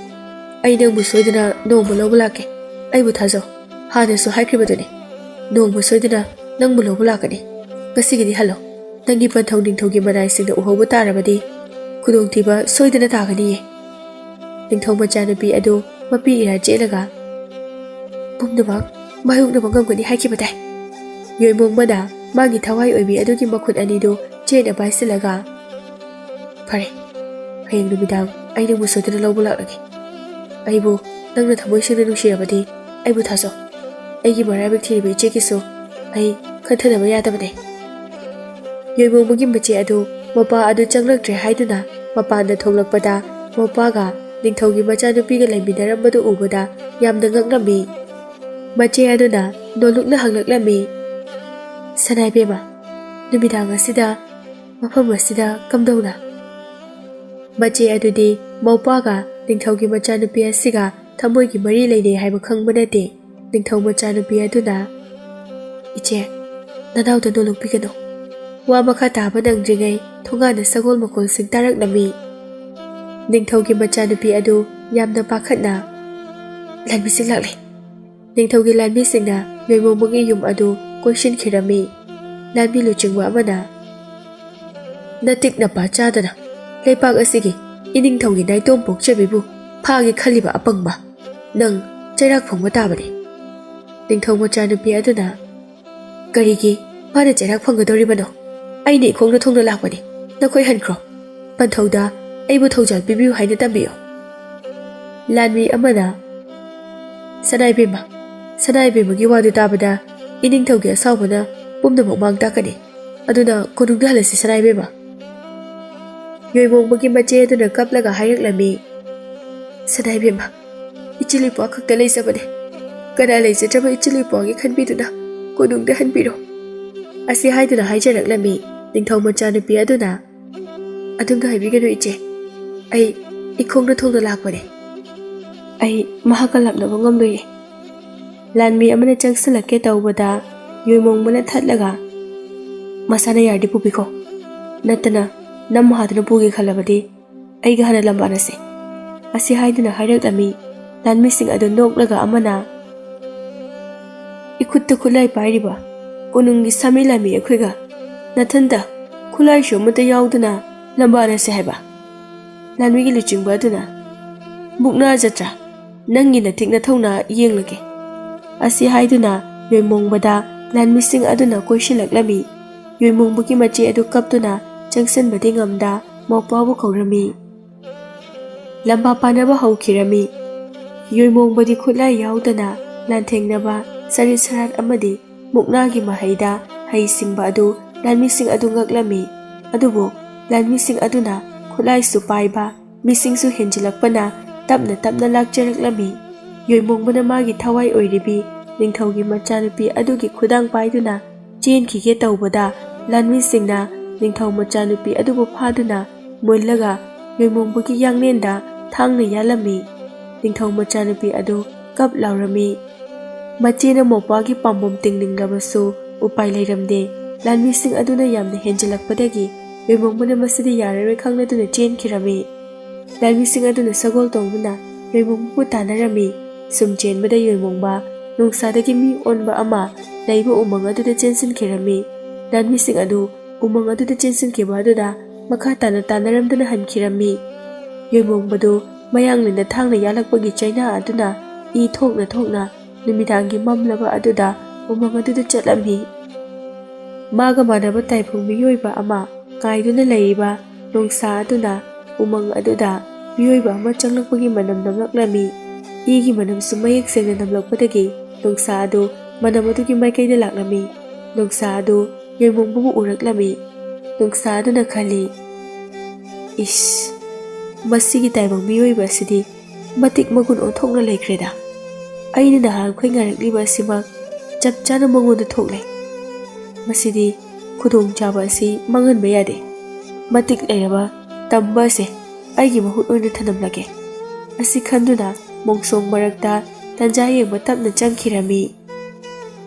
Ai nangbu soidana nongbu lawbu lake. Aibu thajau. Hanasu haikribadune. Nongbu soidana nangbu lawbu lakane. Ngasigidi halo. Nangi panthong ningthaugi manaisingda uhaubu tarabadi. Khudongthiba soidana taganiye. Ningthau machanupi adu mapi ira chelaga. Pumnabak mayoknaba ngamgani haikibadai. Yoimongmana magi thawai oibi adugi makhut anidu chena baisilaga. Fare. Hayeng numidang ai nangbu soidana lawbu laklage. Aibu nangna thamoi singna nungsirabadi aibu thajau. Aigi marabik thiriba ichekisu ai khanthadaba yadabane. Yoimongmagi mache adu mapa adu changlaktre haiduna mapanda tholakpada mapaga ningthaugi machanupiga laiminarambadu ubada yamna ngaklami. Mache aduna nolukna hanglaklammi. Sanaibema numidang asida mafam asida kamdawna. Mache adudi maupaga ningthaugi machanupi asiga thamoigi mari leine haiba khangba nate. Ningthau machanupi aduna iche nanawda nolokpigano. Wa makha taba nangdringai thongana sagol makol sing taraklami. Ningthaugi machanupi adu yamna pakhatna lanbising lakle. Ningthaugi lanbisingna yoimongmagi yum adu koishin khirami. Lanbi luchingwa amana natikna pa chadana leipak asigi iningthaugi naitom pokchabibu phagi khaliba apangba nang chairak phongba tabane. Ningthau machanupi aduna karigi mane chairak phanggadoribano. Aine ikhongna thongna lakpani nakhoi hankhro panthauda aibu thaujal pibiu haina tambiyo. Lanmi amana Sanaibemagi wadu tabada iningthaugi asaubana pumnamok mang takani aduna konungda halasi Sanaibema. Yoimongmagi mache aduna kaplaga hairaklami. Sanaibema ichilipo khakta leisabane. Kana leisatraba ichilipogi khanbiduna konungda hanbiro. Asi haiduna haijaraklami. Ningthau machanupi aduna adumda haibiganu iche. Ai ikhongna thongna lakpane. Ai mahaka laknaba ngamloye. Lanmi amana changsalake tawbada yoimongmana thatlaga masana yardi pupiko. Natana nam hadna pugi khalabadi aiga hana lambanase. Asi haiduna hairaklami. Lanmi sing adu noklaga amana ikutta khulai pairiba konungi samilami akhuiga nathanda khulai shomata yauduna lambanase haiba. Lanmigi luchingba aduna bukna jatra nangi natikna thongna yenglage. Asi haiduna yoimongbada lanmising aduna koishilaklami. Yoimongbagi mache adu kaptuna changsanbadi ngamda maupabu kaurami. Lamba panaba haukhirami. Yoimongbadi khulai yaudana lanthengnaba sarit sarat amadi muknagi mahaida haisingba adu lanmising adu ngaklami. Adubo lanmising aduna khulai su paiba mising su henjilakpana tapna lakjaraklami. Yoimongbana magi thawai oiribi ningthaugi machanupi adugi khudang paiduna chenkhige tawbada lanmisingna ningthau machanupi adubu phaduna moilaga yoimongbagi yangnenda thangna yalami. Ningthau machanupi adu kap laurami. Machena mopagi pambom tingninglabasu upai leiramde. Lanmising aduna yamna henjilakpadagi yoimongbana masidi yararoi khangladuna chenkhirami. Lanmising aduna sagol tongduna yoimongbu tanarami. Sum chenbada yoimongba nungsadagi mi onba ama leiba umang aduda chensinkhirami. Lanmising adu umang aduda chensinkiba aduda makha tanaramdana hankhirami. Yoimongbadu mayanglina thangna yalakpagi chaina aduna I thokna numidangi mamlaba aduda umang aduda chatlami. Maga manaba taipung miyoiba ama kaiduna leiba nungsa aduna umang aduda miyoiba ama changlakpagi manam namlaklami. Igi manam sumayek sengna namlakpadagi nungsa adu manam adugi maikaida laklami. Nungsa adu yoimongbu uraklami. Nungsa aduna khali ish masigi taibang miyoiba asidi matik magun onthokna leikreda. Aina nahan khoi ngarakliba asimak chap chana mangonda thokle. Masidi khudong chaba asi manganba yade. Matik leiraba tamba ase aigi mahut oina thanamlage. Asi khanduna mongsong marakta tanja yengba tapna changkhirami.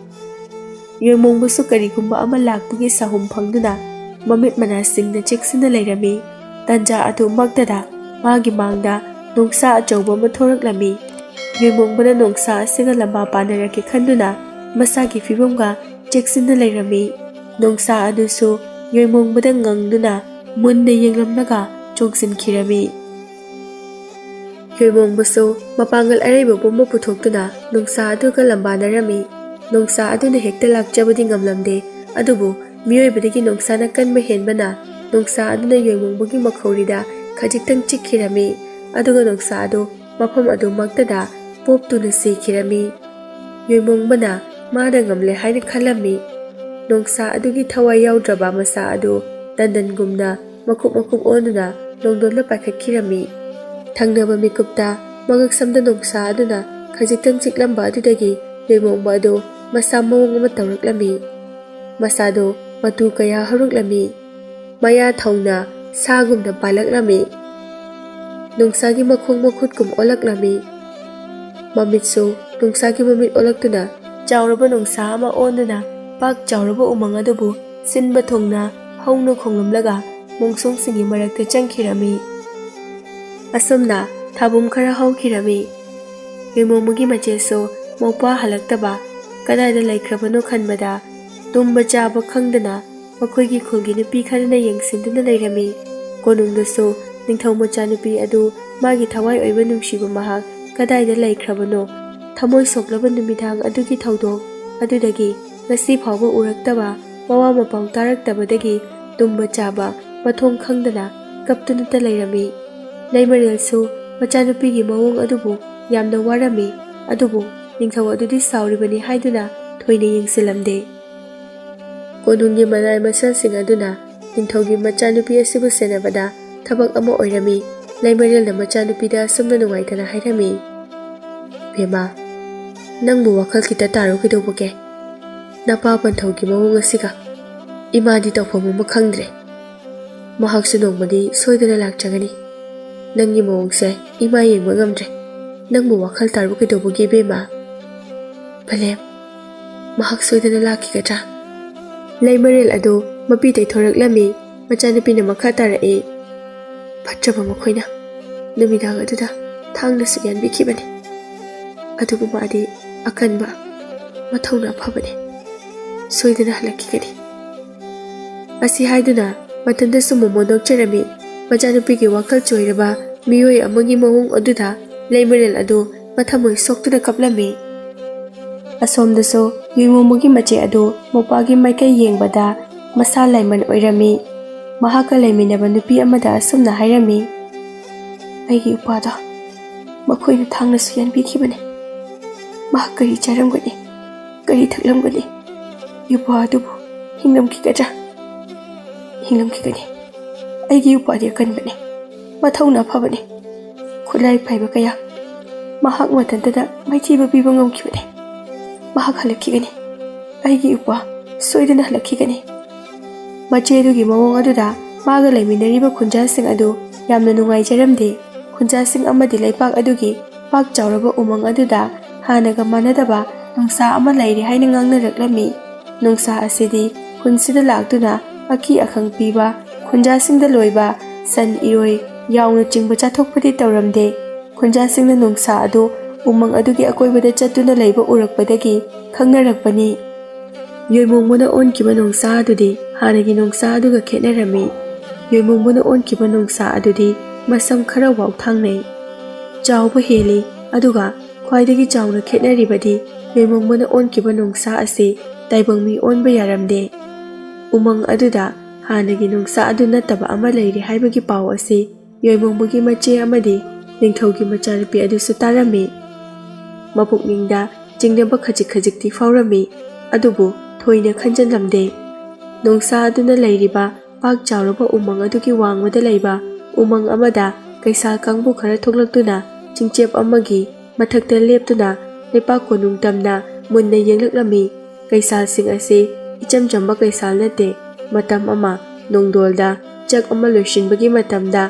Yoimongbusu karigumba ama lakpagi sahum phangduna mamit manasingna cheksina leirami. ꯇꯟꯖꯥ ꯑꯗꯨꯃꯛꯇꯗ ꯃꯥꯒꯤ ꯃꯥꯡꯗ ꯅꯣꯡꯁꯥ ꯑꯆꯧꯕ ꯑꯃ ꯊꯣꯔꯛꯂꯝꯃꯤ꯫ ꯌꯣꯏꯃꯣꯡꯕꯅ ꯅꯣꯡꯁꯥ ꯑꯁꯤꯒ ꯂꯝꯕꯥ ꯄꯥꯅꯔꯛꯀꯦ ꯈꯟꯗꯨꯅ ꯃꯁꯥꯒꯤ ꯐꯤꯕꯝꯒ ꯆꯦꯛꯁꯤꯟꯅ ꯂꯩꯔꯝꯃꯤ꯫ ꯅꯣꯡꯁꯥ ꯑꯗꯨꯁꯨ ꯌꯣꯏꯃꯣꯡꯕꯗ ꯉꯪꯗꯨꯅ ꯃꯨꯟꯅ ꯌꯦꯡꯂꯝꯂꯒ ꯆꯣꯡꯁꯤꯟꯈꯤꯔꯝꯃꯤ꯫ ꯌꯣꯏꯃꯣꯡꯕꯁꯨ ꯃꯄꯥꯡꯒꯜ ꯑꯔꯩꯕ ꯄꯨꯝꯕ ꯄꯨꯊꯣꯛꯇꯨꯅ ꯅꯣꯡꯁꯥ ꯑꯗꯨꯒ ꯂꯝꯕꯥꯅꯔꯝꯃꯤ꯫ ꯅꯣꯡꯁꯥ ꯑꯗꯨꯅ ꯍꯦꯛꯇ ꯂꯥꯛꯆꯕꯗꯤ ꯉꯝꯂꯝꯗꯦ, ꯑꯗꯨꯕꯨ ꯃꯤꯑꯣꯏꯕꯗꯒꯤ ꯅꯣꯡꯁꯥꯅ ꯀꯟꯕ ꯍꯦꯟꯕꯅ ꯅꯣꯡꯁꯥ ꯑꯗꯨꯅ ꯌꯣꯏꯃꯣꯡꯕꯒꯤ ꯃꯈꯧꯔꯤꯗ ꯈꯖꯤꯛꯇꯪ ꯆꯤꯛꯈꯤꯔꯝꯃꯤ, ꯑꯗꯨꯒ ꯅꯣꯡꯁꯥ ꯑꯗꯨ ꯃꯐꯝ ꯑꯗꯨꯃꯛꯇꯗ ꯄꯣꯞꯇꯨꯅ ꯁꯤꯈꯤꯔꯝꯃꯤ꯫ ꯌꯣꯏꯃꯣꯡꯕꯅ ꯃꯥꯅ ꯉꯝꯂꯦ ꯍꯥꯏꯅ ꯈꯜꯂꯝꯃꯤ꯫ ꯅꯣꯡꯁꯥ ꯑꯗꯨꯒꯤ ꯊꯋꯥꯏ ꯌꯥꯎꯗ꯭ꯔꯕ ꯃꯁꯥ ꯑꯗꯨ ꯇꯟꯗꯟꯒꯨꯝꯅ ꯃꯀꯨꯞ ꯃꯀꯨꯞ ꯑꯣꯟꯗꯨꯅ ꯅꯣꯡꯗꯣꯟꯗ ꯄꯥꯏꯈꯠꯈꯤꯔꯝꯃꯤ꯫ ꯊꯪꯅꯕ ꯃꯤꯀꯨꯞꯇ ꯃꯉꯛꯁꯝꯗ ꯅꯣꯡꯁꯥ ꯑꯗꯨꯅ ꯈꯖꯤꯛꯇꯪ ꯆꯤꯛꯂꯝꯕ ꯑꯗꯨꯗꯒꯤ ꯌꯣꯏꯃꯣꯡꯕ ꯑꯗꯨ ꯃꯁꯥ ꯃꯑꯣꯡ ꯑꯃ ꯇꯧꯔꯛꯂꯝꯃꯤ꯫ ꯃꯁꯥꯗꯨ ꯃꯇꯨ ꯀꯌꯥ ꯍꯧꯔꯛꯂꯝꯃꯤ, ꯃꯌꯥ ꯊꯧꯅ ꯁꯥꯒꯨꯝꯅ ꯄꯥꯜꯂꯛꯂꯝꯃꯤ, ꯅꯣꯡꯁꯥꯒꯤ ꯃꯈꯣꯡ ꯃꯈꯨꯠꯀꯨꯝ ꯑꯣꯜꯂꯛꯂꯝꯃꯤ꯫ ꯃꯃꯤꯠꯁꯨ ꯅꯣꯡꯁꯥꯒꯤ ꯃꯃꯤꯠ ꯑꯣꯜꯂꯛꯇꯨꯅ ꯆꯥꯎꯔꯕ ꯅꯣꯡꯁꯥ ꯑꯃ ꯑꯣꯟꯗꯨꯅ ꯄꯥꯛ ꯆꯥꯎꯔꯕ ꯎꯃꯪ ꯑꯗꯨꯕꯨ ꯁꯤꯟꯕ ꯊꯨꯡꯅ ꯍꯧꯅ ꯈꯣꯡꯂꯝꯂꯒ ꯃꯣꯡꯁꯣꯡꯁꯤꯡꯒꯤ ꯃꯔꯛꯇ ꯆꯪꯈꯤꯔꯝꯃꯤ꯫ ꯑꯁꯨꯝꯅ ꯊꯥꯕꯨꯝ ꯈꯔ ꯍꯧꯈꯤꯔꯝꯃꯤ꯫ ꯌꯣꯏꯃꯣꯡꯕꯒꯤ ꯃꯆꯦꯁꯨ ꯃꯧꯄ꯭ꯋꯥ ꯍꯜꯂꯛꯇꯕ ꯀꯗꯥꯏꯗ ꯂꯩꯈ꯭ꯔꯕꯅꯣ ꯈꯟꯕꯗ ꯇꯨꯝꯕ ꯆꯥꯕ ꯈꯪꯗꯅ ꯃꯈꯣꯏꯒꯤ ꯈꯨꯜꯒꯤ ꯅꯨꯄꯤ ꯈꯔꯅ ꯌꯦꯡꯁꯤꯟꯗꯨꯅ ꯂꯩꯔꯝꯃꯤ꯫ ꯀꯣꯅꯨꯡꯗꯁꯨ ꯅꯤꯡꯊꯧ ꯃꯆꯥꯅꯨꯄꯤ ꯑꯗꯨ ꯃꯥꯒꯤ ꯊꯋꯥꯏ ꯑꯣꯏꯕ ꯅꯨꯡꯁꯤꯕ ꯃꯍꯥꯛ ꯀꯗꯥꯏꯗ ꯂꯩꯈ꯭ꯔꯕꯅꯣ, ꯊꯃꯣꯏ ꯁꯣꯛꯂꯕ ꯅꯨꯃꯤꯗꯥꯡ ꯑꯗꯨꯒꯤ ꯊꯧꯗꯣꯛ ꯑꯗꯨꯗꯒꯤ ꯉꯁꯤ ꯐꯥꯎꯕ ꯎꯔꯛꯇꯕ, ꯃꯋꯥ ꯃꯄꯥꯎ ꯇꯥꯔꯛꯇꯕꯗꯒꯤ ꯇꯨꯝꯕ ꯆꯥꯕ ꯃꯊꯣꯡ ꯈꯪꯗꯅ ꯀꯞꯇꯨꯅꯇ ꯂꯩꯔꯝꯃꯤ꯫ ꯂꯩꯃꯔꯦꯜꯁꯨ ꯃꯆꯥꯅꯨꯄꯤꯒꯤ ꯃꯑꯣꯡ ꯑꯗꯨꯕꯨ ꯌꯥꯝꯅ ꯋꯥꯔꯝꯃꯤ, ꯑꯗꯨꯕꯨ ꯅꯤꯡꯊꯧ ꯑꯗꯨꯗꯤ ꯁꯥꯎꯔꯤꯕꯅꯤ ꯍꯥꯏꯗꯨꯅ ꯊꯣꯏꯅ ꯌꯦꯡꯁꯤꯜꯂꯝꯗꯦ꯫ ꯀꯣꯅꯨꯡꯒꯤ ꯃꯅꯥꯏ ꯃꯁꯜꯁꯤꯡ ꯑꯗꯨꯅ ꯅꯤꯡꯊꯧꯒꯤ ꯃꯆꯥꯅꯨꯄꯤ ꯑꯁꯤꯕꯨ ꯁꯦꯟꯅꯕꯗ ꯊꯕꯛ ꯑꯃ ꯑꯣꯏꯔꯝꯃꯤ꯫ ꯂꯩꯃꯔꯦꯜꯅ ꯃꯆꯥꯅꯨꯄꯤꯗ ꯑꯁꯨꯝꯅ ꯅꯨꯡꯉꯥꯏꯇꯅ ꯍꯥꯏꯔꯝꯃꯤ, "ꯕꯦꯝꯃ, ꯅꯪꯕꯨ ꯋꯥꯈꯜ ꯈꯤꯇ ꯇꯥꯔꯣ ꯀꯩꯗꯧꯕꯒꯦ? ꯅꯄꯥ ꯄꯟꯊꯧꯒꯤ ꯃꯑꯣꯡ ꯑꯁꯤꯒ ꯏꯃꯥꯗꯤ ꯇꯧꯐꯝ ꯑꯃ ꯈꯪꯗ꯭ꯔꯦ꯫ ꯃꯍꯥꯛꯁꯨ ꯅꯣꯡꯃꯗꯤ ꯁꯣꯏꯗꯅ ꯂꯥꯛꯆꯒꯅꯤ꯫ ꯅꯪꯒꯤ ꯃꯑꯣꯡꯁꯦ ꯏꯃꯥ ꯌꯦꯡꯕ ꯉꯝꯗ꯭ꯔꯦ꯫ ꯅꯪꯕꯨ ꯋꯥꯈꯜ ꯇꯥꯔꯣ ꯀꯩꯗꯧꯕꯒꯦ ꯕꯦꯝꯃ?" "ꯄꯂꯦꯝ, ꯃꯍꯥꯛ ꯁꯣꯏꯗꯅ ꯂꯥꯛꯈꯤꯒꯗ꯭ꯔꯥ?" ꯂꯩꯃꯔꯦꯜ ꯑꯗꯨ ꯃꯄꯤ ꯇꯩꯊꯣꯔꯛꯂꯝꯃꯤ꯫ ꯃꯆꯥꯅꯨꯄꯤꯅ ꯃꯈꯥ ꯇꯥꯔꯛꯏ, "ꯐꯠꯇ꯭ꯔꯕ ꯃꯈꯣꯏꯅ ꯅꯨꯃꯤꯗꯥꯡ ꯑꯗꯨꯗ ꯊꯥꯡꯅꯁꯨ ꯌꯥꯟꯕꯤꯈꯤꯕꯅꯤ, ꯑꯗꯨꯕꯨ ꯃꯥꯗꯤ ꯑꯀꯟꯕ, ꯃꯊꯧꯅꯥ ꯐꯕꯅꯤ, ꯁꯣꯏꯗꯅ ꯍꯜꯂꯛꯈꯤꯒꯅꯤ." ꯑꯁꯤ ꯍꯥꯏꯗꯨꯅ ꯃꯊꯟꯇ ꯁꯨꯝ ꯅꯣꯛꯆꯔꯝꯃꯤ꯫ ꯃꯆꯥꯅꯨꯄꯤꯒꯤ ꯋꯥꯈꯜ ꯆꯣꯏꯔꯕ ꯃꯤꯑꯣꯏ ꯑꯃꯒꯤ ꯃꯑꯣꯡ ꯑꯗꯨꯗ ꯂꯩꯃꯔꯦꯜ ꯑꯗꯨ ꯃꯊꯃꯣꯏ ꯁꯣꯛꯇꯨꯅ ꯀꯞꯂꯝꯃꯤ꯫ ꯑꯁꯣꯝꯗꯁꯨ ꯌꯣꯏꯃꯣꯡꯕꯒꯤ ꯃꯆꯦ ꯑꯗꯨ ꯃꯧꯄ꯭ꯋꯥꯒꯤ ꯃꯥꯏꯀꯩ ꯌꯦꯡꯕꯗ ꯃꯁꯥ ꯂꯥꯏꯃꯟ ꯑꯣꯏꯔꯝꯃꯤ꯫ ꯃꯍꯥꯛꯀ ꯂꯩꯃꯤꯟꯅꯕ ꯅꯨꯄꯤ ꯑꯃꯗ ꯑꯁꯨꯝꯅ ꯍꯥꯏꯔꯝꯃꯤ, "ꯑꯩꯒꯤ ꯏꯄ꯭ꯋꯥꯗꯣ ꯃꯈꯣꯏꯅ ꯊꯥꯡꯅꯁꯨ ꯌꯥꯟꯕꯤꯈꯤꯕꯅꯤ꯫ ꯃꯍꯥꯛ ꯀꯔꯤ ꯆꯥꯔꯝꯒꯅꯤ, ꯀꯔꯤ ꯊꯛꯂꯝꯒꯅꯤ? ꯏꯄ꯭ꯋꯥ ꯑꯗꯨꯕꯨ ꯍꯤꯡꯂꯝꯈꯤꯒꯗ꯭ꯔꯥ? ꯍꯤꯡꯂꯝꯈꯤꯒꯅꯤ꯫ ꯑꯩꯒꯤ ꯏꯄ꯭ꯋꯥꯗꯤ ꯑꯀꯟꯕꯅꯤ, ꯃꯊꯧꯅꯥ ꯐꯕꯅꯤ, ꯈꯨꯠꯂꯥꯏ ꯄꯥꯏꯕ ꯀꯌꯥ ꯃꯍꯥꯛ ꯃꯊꯟꯇꯗ ꯃꯥꯏꯊꯤꯕ ꯄꯤꯕ ꯉꯝꯈꯤꯕꯅꯤ꯫ ꯃꯍꯥꯛ ꯍꯜꯂꯛꯈꯤꯒꯅꯤ, ꯑꯩꯒꯤ ꯏꯄ꯭ꯋꯥ ꯁꯣꯏꯗꯅ ꯍꯜꯂꯛꯈꯤꯒꯅꯤ." ꯃꯆꯦꯗꯨꯒꯤ ꯃꯑꯣꯡ ꯑꯗꯨꯗ ꯃꯥꯒ ꯂꯩꯃꯤꯟꯅꯔꯤꯕ ꯈꯨꯟꯖꯥꯁꯤꯡ ꯑꯗꯨ ꯌꯥꯝꯅ ꯅꯨꯡꯉꯥꯏꯖꯔꯝꯗꯦ꯫ ꯈꯨꯟꯖꯥꯁꯤꯡ ꯑꯃꯗꯤ ꯂꯩꯄꯥꯛ ꯑꯗꯨꯒꯤ ꯄꯥꯛ ꯆꯥꯎꯔꯕ ꯎꯃꯪ ꯑꯗꯨꯗ ꯍꯥꯟꯅꯒ ꯃꯥꯟꯅꯗꯕ ꯅꯣꯡꯁꯥ ꯑꯃ ꯂꯩꯔꯤ ꯍꯥꯏꯅ ꯉꯥꯡꯅꯔꯛꯂꯝꯃꯤ꯫ ꯅꯣꯡꯁꯥ ꯑꯁꯤꯗꯤ ꯈꯨꯟꯁꯤꯗ ꯂꯥꯛꯇꯨꯅ ꯑꯀꯤ ꯑꯈꯪ ꯄꯤꯕ, ꯈꯨꯟꯖꯥꯁꯤꯡꯗ ꯂꯣꯏꯕ ꯁꯟ, ꯏꯔꯣꯏ, ꯌꯥꯎꯅꯆꯤꯡꯕ ꯆꯥꯊꯣꯛꯄꯗꯤ ꯇꯧꯔꯝꯗꯦ꯫ ꯈꯨꯟꯖꯥꯁꯤꯡꯅ ꯅꯣꯡꯁꯥ ꯑꯗꯨ ꯎꯃꯪ ꯑꯗꯨꯒꯤ ꯑꯀꯣꯏꯕꯗ ꯆꯠꯇꯨꯅ ꯂꯩꯕ ꯎꯔꯛꯄꯗꯒꯤ ꯈꯪꯅꯔꯛꯄꯅꯤ꯫ ꯌꯣꯏꯃꯣꯡꯕꯅ ꯑꯣꯟꯈꯤꯕ ꯅꯣꯡꯁꯥ ꯑꯗꯨꯗꯤ ꯍꯥꯟꯅꯒꯤ ꯅꯣꯡꯁꯥ ꯑꯗꯨꯒ ꯈꯦꯠꯅꯔꯝꯃꯤ꯫ ꯌꯣꯏꯃꯣꯡꯕꯅ ꯑꯣꯟꯈꯤꯕ ꯅꯣꯡꯁꯥ ꯑꯗꯨꯗꯤ ꯃꯁꯝ ꯈꯔ ꯋꯥꯎꯊꯥꯡꯅꯩ, ꯆꯥꯎꯕ ꯍꯦꯜꯂꯤ, ꯑꯗꯨꯒ ꯈ꯭ꯋꯥꯏꯗꯒꯤ ꯆꯥꯎꯅ ꯈꯦꯠꯅꯔꯤꯕꯗꯤ ꯌꯣꯏꯃꯣꯡꯕꯅ ꯑꯣꯟꯈꯤꯕ ꯅꯣꯡꯁꯥ ꯑꯁꯤ ꯇꯥꯏꯕꯪ ꯃꯤ ꯑꯣꯟꯕ ꯌꯥꯔꯝꯗꯦ꯫ ꯎꯃꯪ ꯑꯗꯨꯗ ꯍꯥꯟꯅꯒꯤ ꯅꯣꯡꯁꯥ ꯑꯗꯨ ꯅꯠꯇꯕ ꯑꯃ ꯂꯩꯔꯤ ꯍꯥꯏꯕꯒꯤ ꯄꯥꯎ ꯑꯁꯤ ꯌꯣꯏꯃꯣꯡꯕꯒꯤ ꯃꯆꯦ ꯑꯃꯗꯤ ꯅꯤꯡꯊꯧꯒꯤ ꯃꯆꯥꯅꯨꯄꯤ ꯑꯗꯨꯁꯨ ꯇꯥꯔꯝꯃꯤ꯫ ꯃꯄꯨꯛꯅꯤꯡꯗ ꯆꯤꯡꯅꯕ ꯈꯖꯤꯛ ꯈꯖꯤꯛꯇꯤ ꯐꯥꯎꯔꯝꯃꯤ, ꯑꯗꯨꯕꯨ ꯊꯣꯏꯅ ꯈꯟꯖꯤꯜꯂꯝꯗꯦ꯫ ꯅꯣꯡꯁꯥ ꯑꯗꯨꯅ ꯂꯩꯔꯤꯕ ꯄꯥꯛ ꯆꯥꯎꯔꯕ ꯎꯃꯪ ꯑꯗꯨꯒꯤ ꯋꯥꯡꯃꯗ ꯂꯩꯕ ꯎꯃꯪ ꯑꯃꯗ ꯀꯩꯁꯥꯜ ꯀꯥꯡꯕꯨ ꯈꯔ ꯊꯣꯛꯂꯛꯇꯨꯅ ꯆꯤꯡꯆꯦꯞ ꯑꯃꯒꯤ ꯃꯊꯛꯇ ꯂꯦꯞꯇꯨꯅ ꯂꯩꯄꯥꯛ ꯀꯣꯅꯨꯡ ꯇꯝꯅ ꯃꯨꯟꯅ ꯌꯦꯡꯂꯛꯂꯝꯃꯤ꯫ ꯀꯩꯁꯥꯜꯁꯤꯡ ꯑꯁꯤ ꯏꯆꯝ ꯆꯝꯕ ꯀꯩꯁꯥꯜ ꯅꯠꯇꯦ꯫ ꯃꯇꯝ ꯑꯃ ꯅꯣꯡꯗꯣꯜꯗ ꯆꯛ ꯑꯃ ꯂꯣꯏꯁꯤꯟꯕꯒꯤ ꯃꯇꯝꯗ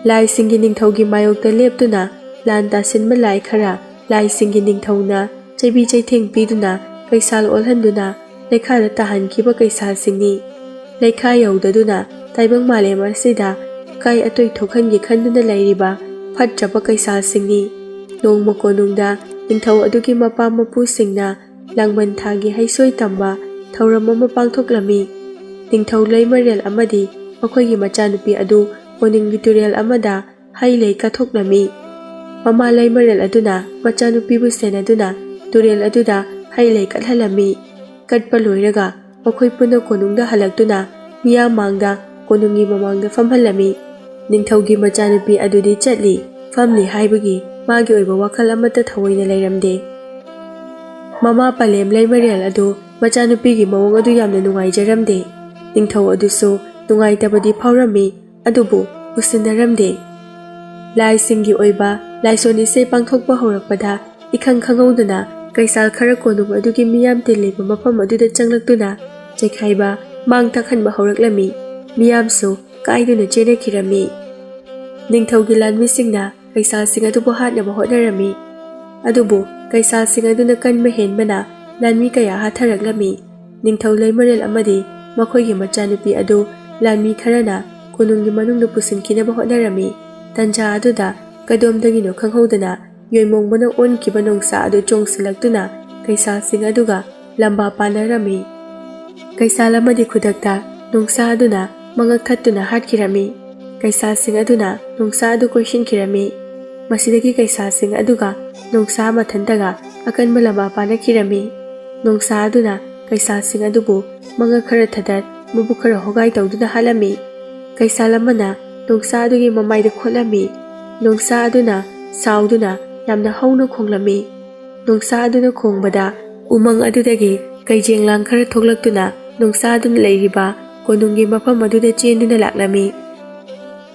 ꯂꯥꯏꯁꯤꯡꯒꯤ ꯅꯤꯡꯊꯧꯒꯤ ꯃꯥꯌꯣꯛꯇ ꯂꯦꯞꯇꯨꯅ ꯂꯥꯟ ꯇꯥꯁꯤꯟꯕ ꯂꯥꯏ ꯈꯔ ꯂꯥꯏꯁꯤꯡꯒꯤ ꯅꯤꯡꯊꯧꯅ ꯆꯩꯕꯤ ꯆꯩꯊꯦꯡ ꯄꯤꯗꯨꯅ ꯀꯩꯁꯥꯜ ꯑꯣꯜꯍꯟꯗꯨꯅ ꯂꯩꯈꯥꯗ ꯇꯥꯍꯟꯈꯤꯕ ꯀꯩꯁꯥꯜꯁꯤꯡꯅꯤ꯫ ꯂꯩꯈꯥ ꯌꯧꯗꯗꯨꯅ ꯇꯥꯏꯕꯪ ꯃꯥꯂꯦꯝ ꯑꯁꯤꯗ ꯑꯀꯥꯏ ꯑꯇꯣꯏ ꯊꯣꯛꯍꯟꯒꯦ ꯈꯟꯗꯨꯅ ꯂꯩꯔꯤꯕ ꯐꯠꯇ꯭ꯔꯕ ꯀꯩꯁꯥꯜꯁꯤꯡꯅꯤ꯫ ꯅꯣꯡꯃ ꯀꯣꯅꯨꯡꯗ ꯅꯤꯡꯊꯧ ꯑꯗꯨꯒꯤ ꯃꯄꯥ ꯃꯄꯨꯁꯤꯡꯅ ꯂꯥꯡꯕꯟ ꯊꯥꯒꯤ ꯍꯩꯁꯣꯏ ꯇꯝꯕ ꯊꯧꯔꯝ ꯑꯃ ꯄꯥꯡꯊꯣꯛꯂꯝꯃꯤ꯫ ꯅꯤꯡꯊꯧ ꯂꯩꯃꯔꯦꯜ ꯑꯃꯗꯤ ꯃꯈꯣꯏꯒꯤ ꯃꯆꯥꯅꯨꯄꯤ ꯑꯗꯨ ꯀꯣꯅꯨꯡꯒꯤ ꯇꯨꯔꯦꯜ ꯑꯃꯗ ꯍꯩ ꯂꯩ ꯀꯠꯊꯣꯛꯂꯝꯃꯤ꯫ ꯃꯃꯥ ꯂꯩꯃꯔꯦꯜ ꯑꯗꯨꯅ ꯃꯆꯥꯅꯨꯄꯤꯕꯨ ꯁꯦꯟꯅꯗꯨꯅ ꯇꯨꯔꯦꯜ ꯑꯗꯨꯗ ꯍꯩ ꯂꯩ ꯀꯠꯍꯜꯂꯝꯃꯤ꯫ ꯀꯠꯄ ꯂꯣꯏꯔꯒ ꯃꯈꯣꯏ ꯄꯨꯟꯅ ꯀꯣꯅꯨꯡꯗ ꯍꯜꯂꯛꯇꯨꯅ ꯃꯤꯌꯥꯝ ꯃꯥꯡꯗ ꯀꯣꯅꯨꯡꯒꯤ ꯃꯃꯥꯡꯗ ꯐꯝꯍꯜꯂꯝꯃꯤ꯫ ꯅꯤꯡꯊꯧꯒꯤ ꯃꯆꯥꯅꯨꯄꯤ ꯑꯗꯨꯗꯤ ꯆꯠꯂꯤ ꯐꯝꯂꯤ ꯍꯥꯏꯕꯒꯤ ꯃꯥꯒꯤ ꯑꯣꯏꯕ ꯋꯥꯈꯜ ꯑꯃꯠꯇ ꯊꯑꯣꯏꯅ ꯂꯩꯔꯝꯗꯦ꯫ ꯃꯃꯥ ꯄꯂꯦꯝ ꯂꯩꯃꯔꯦꯜ ꯑꯗꯨ ꯃꯆꯥꯅꯨꯄꯤꯒꯤ ꯃꯑꯣꯡ ꯑꯗꯨ ꯌꯥꯝꯅ ꯅꯨꯡꯉꯥꯏꯖꯔꯝꯗꯦ꯫ ꯅꯤꯡꯊꯧ ꯑꯗꯨꯁꯨ ꯅꯨꯡꯉꯥꯏꯇꯕꯗꯤ ꯐꯥꯎꯔꯝꯃꯤ ꯑꯗꯨꯕꯨ ꯎꯁꯤꯟꯅꯔꯝꯗꯦ꯫ ꯂꯥꯏꯁꯤꯡꯒꯤ ꯑꯣꯏꯕ ꯂꯥꯏꯁꯣꯟ ꯏꯁꯩ ꯄꯥꯡꯊꯣꯛꯄ ꯍꯧꯔꯛꯄꯗ ꯏꯈꯪ ꯈꯪꯍꯧꯗꯅ ꯀꯩꯁꯥꯜ ꯈꯔ ꯀꯣꯅꯨꯡ ꯑꯗꯨꯒꯤ ꯃꯤꯌꯥꯝ ꯇꯤꯜꯂꯤꯕ ꯃꯐꯝ ꯑꯗꯨꯗ ꯆꯪꯂꯛꯇꯨꯅ ꯆꯩꯈꯥꯏꯕ ꯃꯥꯡ ꯇꯥꯛꯍꯟꯕ ꯍꯧꯔꯛꯂꯝꯃꯤ꯫ ꯃꯤꯌꯥꯝꯁꯨ ꯀꯥꯏꯗꯨꯅ ꯆꯦꯟꯅꯈꯤꯔꯝꯃꯤ꯫ ꯅꯤꯡꯊꯧꯒꯤ ꯂꯥꯟꯃꯤꯁꯤꯡꯅ ꯀꯩꯁꯥꯜꯁꯤꯡ ꯑꯗꯨꯕꯨ ꯍꯥꯠꯅꯕ ꯍꯣꯠꯅꯔꯝꯃꯤ ꯑꯗꯨꯕꯨ ꯀꯩꯁꯥꯜꯁꯤꯡ ꯑꯗꯨꯅ ꯀꯟꯕ ꯍꯦꯟꯕꯅ ꯂꯥꯟꯃꯤ ꯀꯌꯥ ꯍꯥꯠꯊꯔꯛꯂꯝꯃꯤ꯫ ꯅꯤꯡꯊꯧ ꯂꯩꯃꯔꯦꯜ ꯑꯃꯗꯤ ꯃꯈꯣꯏꯒꯤ ꯃꯆꯥꯅꯨꯄꯤ ꯑꯗꯨ ꯂꯥꯟꯃꯤ ꯈꯔꯅ ꯀꯣꯅꯨꯡꯒꯤ ꯃꯅꯨꯡꯗ ꯄꯨꯁꯤꯟꯈꯤꯅꯕ ꯍꯣꯠꯅꯔꯝꯃꯤ꯫ ꯇꯟꯖꯥ ꯑꯗꯨꯗ ꯀꯗꯣꯝꯗꯒꯤꯅꯣ ꯈꯪꯍꯧꯗꯅ ꯌꯣꯏꯃꯣꯡꯕꯅ ꯑꯣꯟꯈꯤꯕ ꯅꯣꯡꯁꯥ ꯑꯗꯨ ꯆꯣꯡꯁꯤꯜꯂꯛꯇꯨꯅ ꯀꯩꯁꯥꯜꯁꯤꯡ ꯑꯗꯨꯒ ꯂꯝꯕꯥ ꯄꯥꯅꯔꯝꯃꯤ꯫ ꯀꯩꯁꯥꯜ ꯑꯃꯗꯤ ꯈꯨꯗꯛꯇ ꯅꯣꯡꯁꯥ ꯑꯗꯨꯅ ꯃꯉꯛ ꯊꯠꯇꯨꯅ ꯍꯥꯠꯈꯤꯔꯝꯃꯤ꯫ ꯀꯩꯁꯥꯜꯁꯤꯡ ꯑꯗꯨꯅ ꯅꯣꯡꯁꯥ ꯑꯗꯨ ꯀꯣꯏꯁꯤꯟꯈꯤꯔꯝꯃꯤ꯫ ꯃꯁꯤꯗꯒꯤ ꯀꯩꯁꯥꯜꯁꯤꯡ ꯑꯗꯨꯒ ꯅꯣꯡꯁꯥ ꯃꯊꯟꯇꯒ ꯑꯀꯟꯕ ꯂꯝꯕꯥ ꯄꯥꯅꯈꯤꯔꯝꯃꯤ꯫ ꯅꯣꯡꯁꯥ ꯑꯗꯨꯅ ꯀꯩꯁꯥꯜꯁꯤꯡ ꯑꯗꯨꯕꯨ ꯃꯉꯛ ꯈꯔ ꯊꯗꯠ ꯃꯕꯨꯛ ꯈꯔ ꯍꯣꯒꯥꯏ ꯇꯧꯗꯨꯅ ꯍꯥꯠꯂꯝꯃꯤ꯫ ꯀꯩꯁꯥꯜ ꯑꯃꯅ ꯅꯣꯡꯁꯥ ꯑꯗꯨꯒꯤ ꯃꯃꯥꯏꯗ ꯈꯣꯠꯂꯝꯃꯤ꯫ ꯅꯣꯡꯁꯥ ꯑꯗꯨꯅ ꯁꯥꯎꯗꯨꯅ ꯌꯥꯝꯅ ꯍꯧꯅ ꯈꯣꯡꯂꯝꯃꯤ꯫ ꯅꯣꯡꯁꯥ ꯑꯗꯨꯅ ꯈꯣꯡꯕꯗ ꯎꯃꯪ ꯑꯗꯨꯗꯒꯤ ꯀꯩꯖꯦꯡꯂꯥꯡ ꯈꯔ ꯊꯣꯛꯂꯛꯇꯨꯅ ꯅꯣꯡꯁꯥ ꯑꯗꯨꯅ ꯂꯩꯔꯤꯕ ꯀꯣꯅꯨꯡꯒꯤ ꯃꯐꯝ ꯑꯗꯨꯗ ꯆꯦꯟꯗꯨꯅ ꯂꯥꯛꯂꯝꯃꯤ꯫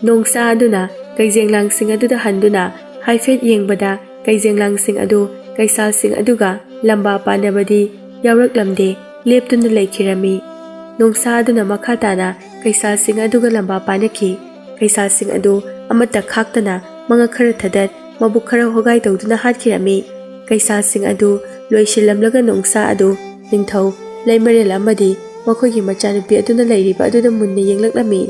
ꯅꯣꯡꯁꯥ ꯑꯗꯨꯅ ꯀꯩꯖꯦꯡꯂꯥꯡꯁꯤꯡ ꯑꯗꯨꯗ ꯍꯟꯗꯨꯅ ꯍꯥꯏꯐꯦꯠ ꯌꯦꯡꯕꯗ ꯀꯩꯖꯦꯡꯂꯥꯡꯁꯤꯡ ꯑꯗꯨ ꯀꯩꯁꯥꯜꯁꯤꯡ ꯑꯗꯨꯒ ꯂꯝꯕꯥ ꯄꯥꯅꯕꯗꯤ ꯌꯥꯎꯔꯛꯂꯝꯗꯦ ꯂꯦꯞꯇꯨꯅ ꯂꯩꯈꯤꯔꯝꯃꯤ꯫ ꯅꯣꯡꯁꯥ ꯑꯗꯨꯅ ꯃꯈꯥ ꯇꯥꯅ ꯀꯩꯁꯥꯜꯁꯤꯡ ꯑꯗꯨꯒ ꯂꯝꯕꯥ ꯄꯥꯅꯈꯤ꯫ ꯀꯩꯁꯥꯜꯁꯤꯡ ꯑꯗꯨ ꯑꯃꯠꯇ ꯈꯥꯛꯇꯅ ꯃꯉꯛ ꯈꯔ ꯊꯗꯠ ꯃꯕꯨꯛ ꯈꯔ ꯍꯣꯒꯥꯏ ꯇꯧꯗꯨꯅ ꯍꯥꯠꯈꯤꯔꯝꯃꯤ꯫ ꯀꯩꯁꯥꯜꯁꯤꯡ ꯑꯗꯨ ꯂꯣꯏꯁꯤꯜꯂꯝꯂꯒ ꯅꯣꯡꯁꯥ ꯑꯗꯨ ꯅꯤꯡꯊꯧ ꯂꯩꯃꯔꯦꯜ ꯑꯃꯗꯤ ꯃꯈꯣꯏꯒꯤ ꯃꯆꯥꯅꯨꯄꯤ ꯑꯗꯨꯅ ꯂꯩꯔꯤꯕ ꯑꯗꯨꯗ ꯃꯨꯟꯅ ꯌꯦꯡꯂꯛꯂꯝꯃꯤ꯫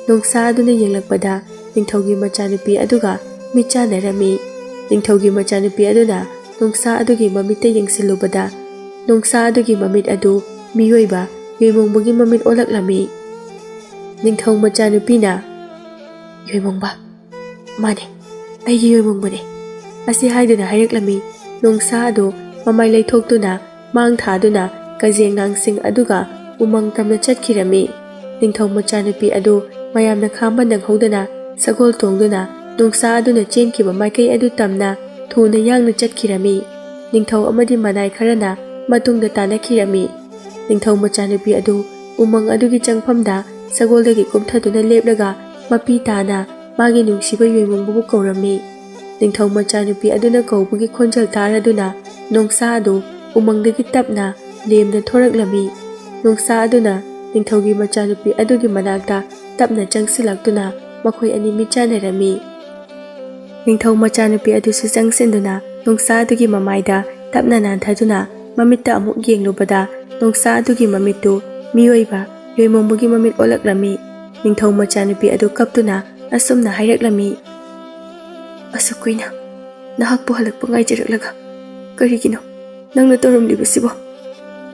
ꯅꯣꯡꯁꯥ ꯑꯗꯨꯅ ꯌꯦꯡꯂꯛꯄꯗ ꯅꯤꯡꯊꯧꯒꯤ ꯃꯆꯥꯅꯨꯄꯤ ꯑꯗꯨꯒ ꯃꯤꯠ ꯆꯥꯟꯅꯔꯝꯃꯤ꯫ ꯅꯤꯡꯊꯧꯒꯤ ꯃꯆꯥꯅꯨꯄꯤ ꯑꯗꯨꯅ ꯅꯣꯡꯁꯥ ꯑꯗꯨꯒꯤ ꯃꯃꯤꯠꯇ ꯌꯦꯡꯁꯤꯜꯂꯨꯕꯗ ꯅꯣꯡꯁꯥ ꯑꯗꯨꯒꯤ ꯃꯃꯤꯠ ꯑꯗꯨ ꯃꯤꯑꯣꯏꯕ ꯌꯣꯏꯃꯣꯡꯕꯒꯤ ꯃꯃꯤꯠ ꯑꯣꯜꯂꯛꯂꯝꯃꯤ꯫ ꯅꯤꯡꯊꯧ ꯃꯆꯥꯅꯨꯄꯤꯅ "ꯌꯣꯏꯃꯣꯡꯕ, ꯃꯥꯅꯦ, ꯑꯩꯒꯤ ꯌꯣꯏꯃꯣꯡꯕꯅꯦ" ꯑꯁꯤ ꯍꯥꯏꯗꯨꯅ ꯍꯥꯏꯔꯛꯂꯝꯃꯤ꯫ ꯅꯣꯡꯁꯥ ꯑꯗꯨ ꯃꯃꯥꯏ ꯂꯩꯊꯣꯛꯇꯨꯅ ꯃꯥꯡ ꯊꯥꯗꯨꯅ ꯀꯩꯖꯦꯡꯂꯥꯡꯁꯤꯡ ꯑꯗꯨꯒ ꯎꯃꯪ ꯇꯝꯅ ꯆꯠꯈꯤꯔꯝꯃꯤ꯫ ꯅꯤꯡꯊꯧ ꯃꯆꯥꯅꯨꯄꯤ ꯑꯗꯨ ꯃꯌꯥꯝꯅ ꯈꯥꯝꯕ ꯅꯪꯍꯧꯗꯅ ꯁꯒꯣꯜ ꯇꯣꯡꯗꯨꯅ ꯅꯣꯡꯁꯥ ꯑꯗꯨꯅ ꯆꯦꯟꯈꯤꯕ ꯃꯥꯏꯀꯩ ꯑꯗꯨ ꯇꯝꯅ ꯊꯨꯅ ꯌꯥꯡꯅ ꯆꯠꯈꯤꯔꯝꯃꯤ꯫ ꯅꯤꯡꯊꯧ ꯑꯃꯗꯤ ꯃꯅꯥꯏ ꯈꯔꯅ ꯃꯇꯨꯡꯗ ꯇꯥꯟꯅꯈꯤꯔꯝꯃꯤ꯫ ꯅꯤꯡꯊꯧ ꯃꯆꯥꯅꯨꯄꯤ ꯑꯗꯨ ꯎꯃꯪ ꯑꯗꯨꯒꯤ ꯆꯪꯐꯝꯗ ꯁꯒꯣꯜꯗꯒꯤ ꯀꯨꯝꯊꯗꯨꯅ ꯂꯦꯞꯂꯒ ꯃꯄꯤ ꯇꯥꯅ ꯃꯥꯒꯤ ꯅꯨꯡꯁꯤꯕ ꯌꯣꯏꯃꯣꯡꯕꯕꯨ ꯀꯧꯔꯝꯃꯤ꯫ ꯅꯤꯡꯊꯧ ꯃꯆꯥꯅꯨꯄꯤ ꯑꯗꯨꯅ ꯀꯧꯕꯒꯤ ꯈꯣꯟꯖꯦꯜ ꯇꯥꯔꯗꯨꯅ ꯅꯣꯡꯁꯥ ꯑꯗꯨ ꯎꯃꯪꯗꯒꯤ ꯇꯞꯅ ꯂꯦꯝꯅ ꯊꯣꯔꯛꯂꯝꯃꯤ꯫ ꯅꯣꯡꯁꯥ ꯑꯗꯨꯅ ꯅꯤꯡꯊꯧꯒꯤ ꯃꯆꯥꯅꯨꯄꯤ ꯑꯗꯨꯒꯤ ꯃꯅꯥꯛꯇ ꯇꯞꯅ ꯆꯪꯁꯤꯜꯂꯛꯇꯨꯅ ꯃꯈꯣꯏ ꯑꯅꯤ ꯃꯤꯠ ꯆꯥꯟꯅꯔꯝꯃꯤ꯫ ꯅꯤꯡꯊꯧ ꯃꯆꯥꯅꯨꯄꯤ ꯑꯗꯨꯁꯨ ꯆꯪꯁꯤꯟꯗꯨꯅ ꯅꯣꯡꯁꯥ ꯑꯗꯨꯒꯤ ꯃꯃꯥꯏꯗ ꯇꯞꯅ ꯅꯥꯟꯊꯗꯨꯅ ꯃꯃꯤꯠꯇ ꯑꯃꯨꯛ ꯌꯦꯡꯂꯨꯕꯗ ꯅꯣꯡꯁꯥ ꯑꯗꯨꯒꯤ ꯃꯃꯤꯠꯇꯨ ꯃꯤꯑꯣꯏꯕ ꯌꯣꯏꯃꯣꯡꯕꯒꯤ ꯃꯃꯤꯠ ꯑꯣꯜꯂꯛꯂꯝꯃꯤ꯫ ꯅꯤꯡꯊꯧ ꯃꯆꯥꯅꯨꯄꯤ ꯑꯗꯨ ꯀꯞꯇꯨꯅ ꯑꯁꯨꯝꯅ ꯍꯥꯏꯔꯛꯂꯝꯃꯤ, "ꯑꯁꯨꯛ ꯀꯨꯏꯅ ꯅꯍꯥꯛꯄꯨ ꯍꯜꯂꯛꯄ ꯉꯥꯏꯖꯔꯛꯂꯒ ꯀꯔꯤꯒꯤꯅꯣ ꯅꯪꯅ ꯇꯧꯔꯝꯂꯤꯕꯁꯤꯕꯣ?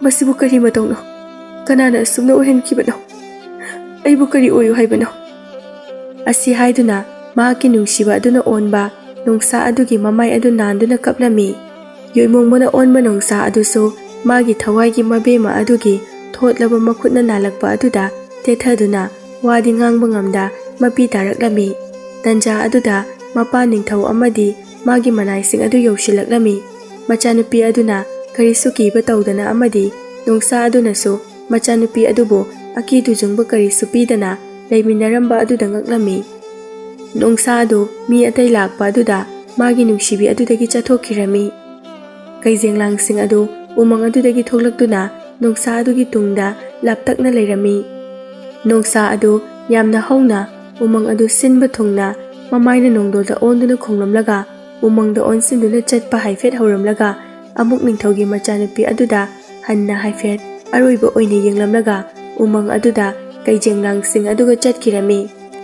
ꯃꯁꯤꯕꯨ ꯀꯔꯤ ꯃꯇꯧꯅꯣ? ꯀꯅꯥꯅ ꯑꯁꯨꯝꯅ ꯑꯣꯏꯍꯟꯈꯤꯕꯅꯣ? ꯑꯩꯕꯨ ꯀꯔꯤ ꯑꯣꯏꯌꯨ ꯍꯥꯏꯕꯅꯣ?" ꯑꯁꯤ ꯍꯥꯏꯗꯨꯅ ꯃꯍꯥꯛꯀꯤ ꯅꯨꯡꯁꯤꯕ ꯑꯗꯨꯅ ꯑꯣꯟꯕ ꯅꯣꯡꯁꯥ ꯑꯗꯨꯒꯤ ꯃꯃꯥꯏ ꯑꯗꯨ ꯅꯥꯟꯗꯨꯅ ꯀꯞꯂꯝꯃꯤ꯫ ꯌꯣꯏꯃꯣꯡꯕꯅ ꯑꯣꯟꯕ ꯅꯣꯡꯁꯥ ꯑꯗꯨꯁꯨ ꯃꯥꯒꯤ ꯊꯋꯥꯏꯒꯤ ꯃꯕꯦꯝꯃ ꯑꯗꯨꯒꯤ ꯊꯣꯠꯂꯕ ꯃꯈꯨꯠꯅ ꯅꯥꯜꯂꯛꯄ ꯑꯗꯨꯗ ꯇꯦꯊꯗꯨꯅ ꯋꯥꯗꯤ ꯉꯥꯡꯕ ꯉꯝꯗ ꯃꯄꯤ ꯇꯥꯔꯛꯂꯝꯃꯤ꯫ ꯇꯟꯖꯥ ꯑꯗꯨꯗ ꯃꯄꯥ ꯅꯤꯡꯊꯧ ꯑꯃꯗꯤ ꯃꯥꯒꯤ ꯃꯅꯥꯏꯁꯤꯡ ꯑꯗꯨ ꯌꯧꯁꯤꯜꯂꯛꯂꯝꯃꯤ꯫ ꯃꯆꯥꯅꯨꯄꯤ ꯑꯗꯨꯅ ꯀꯔꯤꯁꯨ ꯀꯤꯕ ꯇꯧꯗꯅ ꯑꯃꯗꯤ ꯅꯣꯡꯁꯥ ꯑꯗꯨꯅꯁꯨ ꯃꯆꯥꯅꯨꯄꯤ ꯑꯗꯨꯕꯨ ꯑꯀꯤ ꯇꯨꯖꯨꯡꯕ ꯀꯔꯤꯁꯨ ꯄꯤꯗꯅ ꯂꯩꯃꯤꯟꯅꯔꯝꯕ ꯑꯗꯨꯗ ꯉꯛꯂꯝꯃꯤ꯫ ꯅꯣꯡꯁꯥ ꯑꯗꯨ ꯃꯤ ꯑꯇꯩ ꯂꯥꯛꯄ ꯑꯗꯨꯗ ꯃꯥꯒꯤ ꯅꯨꯡꯁꯤꯕꯤ ꯑꯗꯨꯗꯒꯤ ꯆꯠꯊꯣꯛꯈꯤꯔꯝꯃꯤ꯫ ꯀꯩꯖꯦꯡꯂꯥꯡꯁꯤꯡ ꯑꯗꯨ ꯎꯃꯪ ꯑꯗꯨꯗꯒꯤ ꯊꯣꯛꯂꯛꯇꯨꯅ ꯅꯣꯡꯁꯥ ꯑꯗꯨꯒꯤ ꯇꯨꯡꯗ ꯂꯥꯞꯇꯛꯅ ꯂꯩꯔꯝꯃꯤ꯫ ꯅꯣꯡꯁꯥ ꯑꯗꯨ ꯌꯥꯝꯅ ꯍꯧꯅ ꯎꯃꯪ ꯑꯗꯨ ꯁꯤꯟꯕ ꯊꯨꯡꯅ ꯃꯃꯥꯏꯅ ꯅꯣꯡꯗꯣꯜꯗ ꯑꯣꯟꯗꯨꯅ ꯈꯣꯡꯂꯝꯂꯒ ꯎꯃꯪꯗ ꯑꯣꯟꯁꯤꯟꯗꯨꯅ ꯆꯠꯄ ꯍꯥꯏꯐꯦꯠ ꯍꯧꯔꯝꯂꯒ ꯑꯃꯨꯛ ꯅꯤꯡꯊꯧꯒꯤ ꯃꯆꯥꯅꯨꯄꯤ ꯑꯗꯨꯗ ꯍꯟꯅ ꯍꯥꯏꯐꯦꯠ ꯑꯔꯣꯏꯕ ꯑꯣꯏꯅ ꯌꯦꯡꯂꯝꯂꯒ ꯎꯃꯪ ꯑꯗꯨꯗ ꯀꯩꯖꯦꯡꯂꯥꯡꯁꯤꯡ ꯑꯗꯨꯒ ꯆꯠꯈꯤꯔꯝꯃꯤ꯫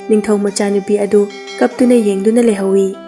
ꯅꯤꯡꯊꯧ ꯃꯆꯥꯅꯨꯄꯤ ꯑꯗꯨ ꯀꯞꯇꯨꯅ ꯌꯦꯡꯗꯨꯅ ꯂꯩꯍꯧꯏ꯫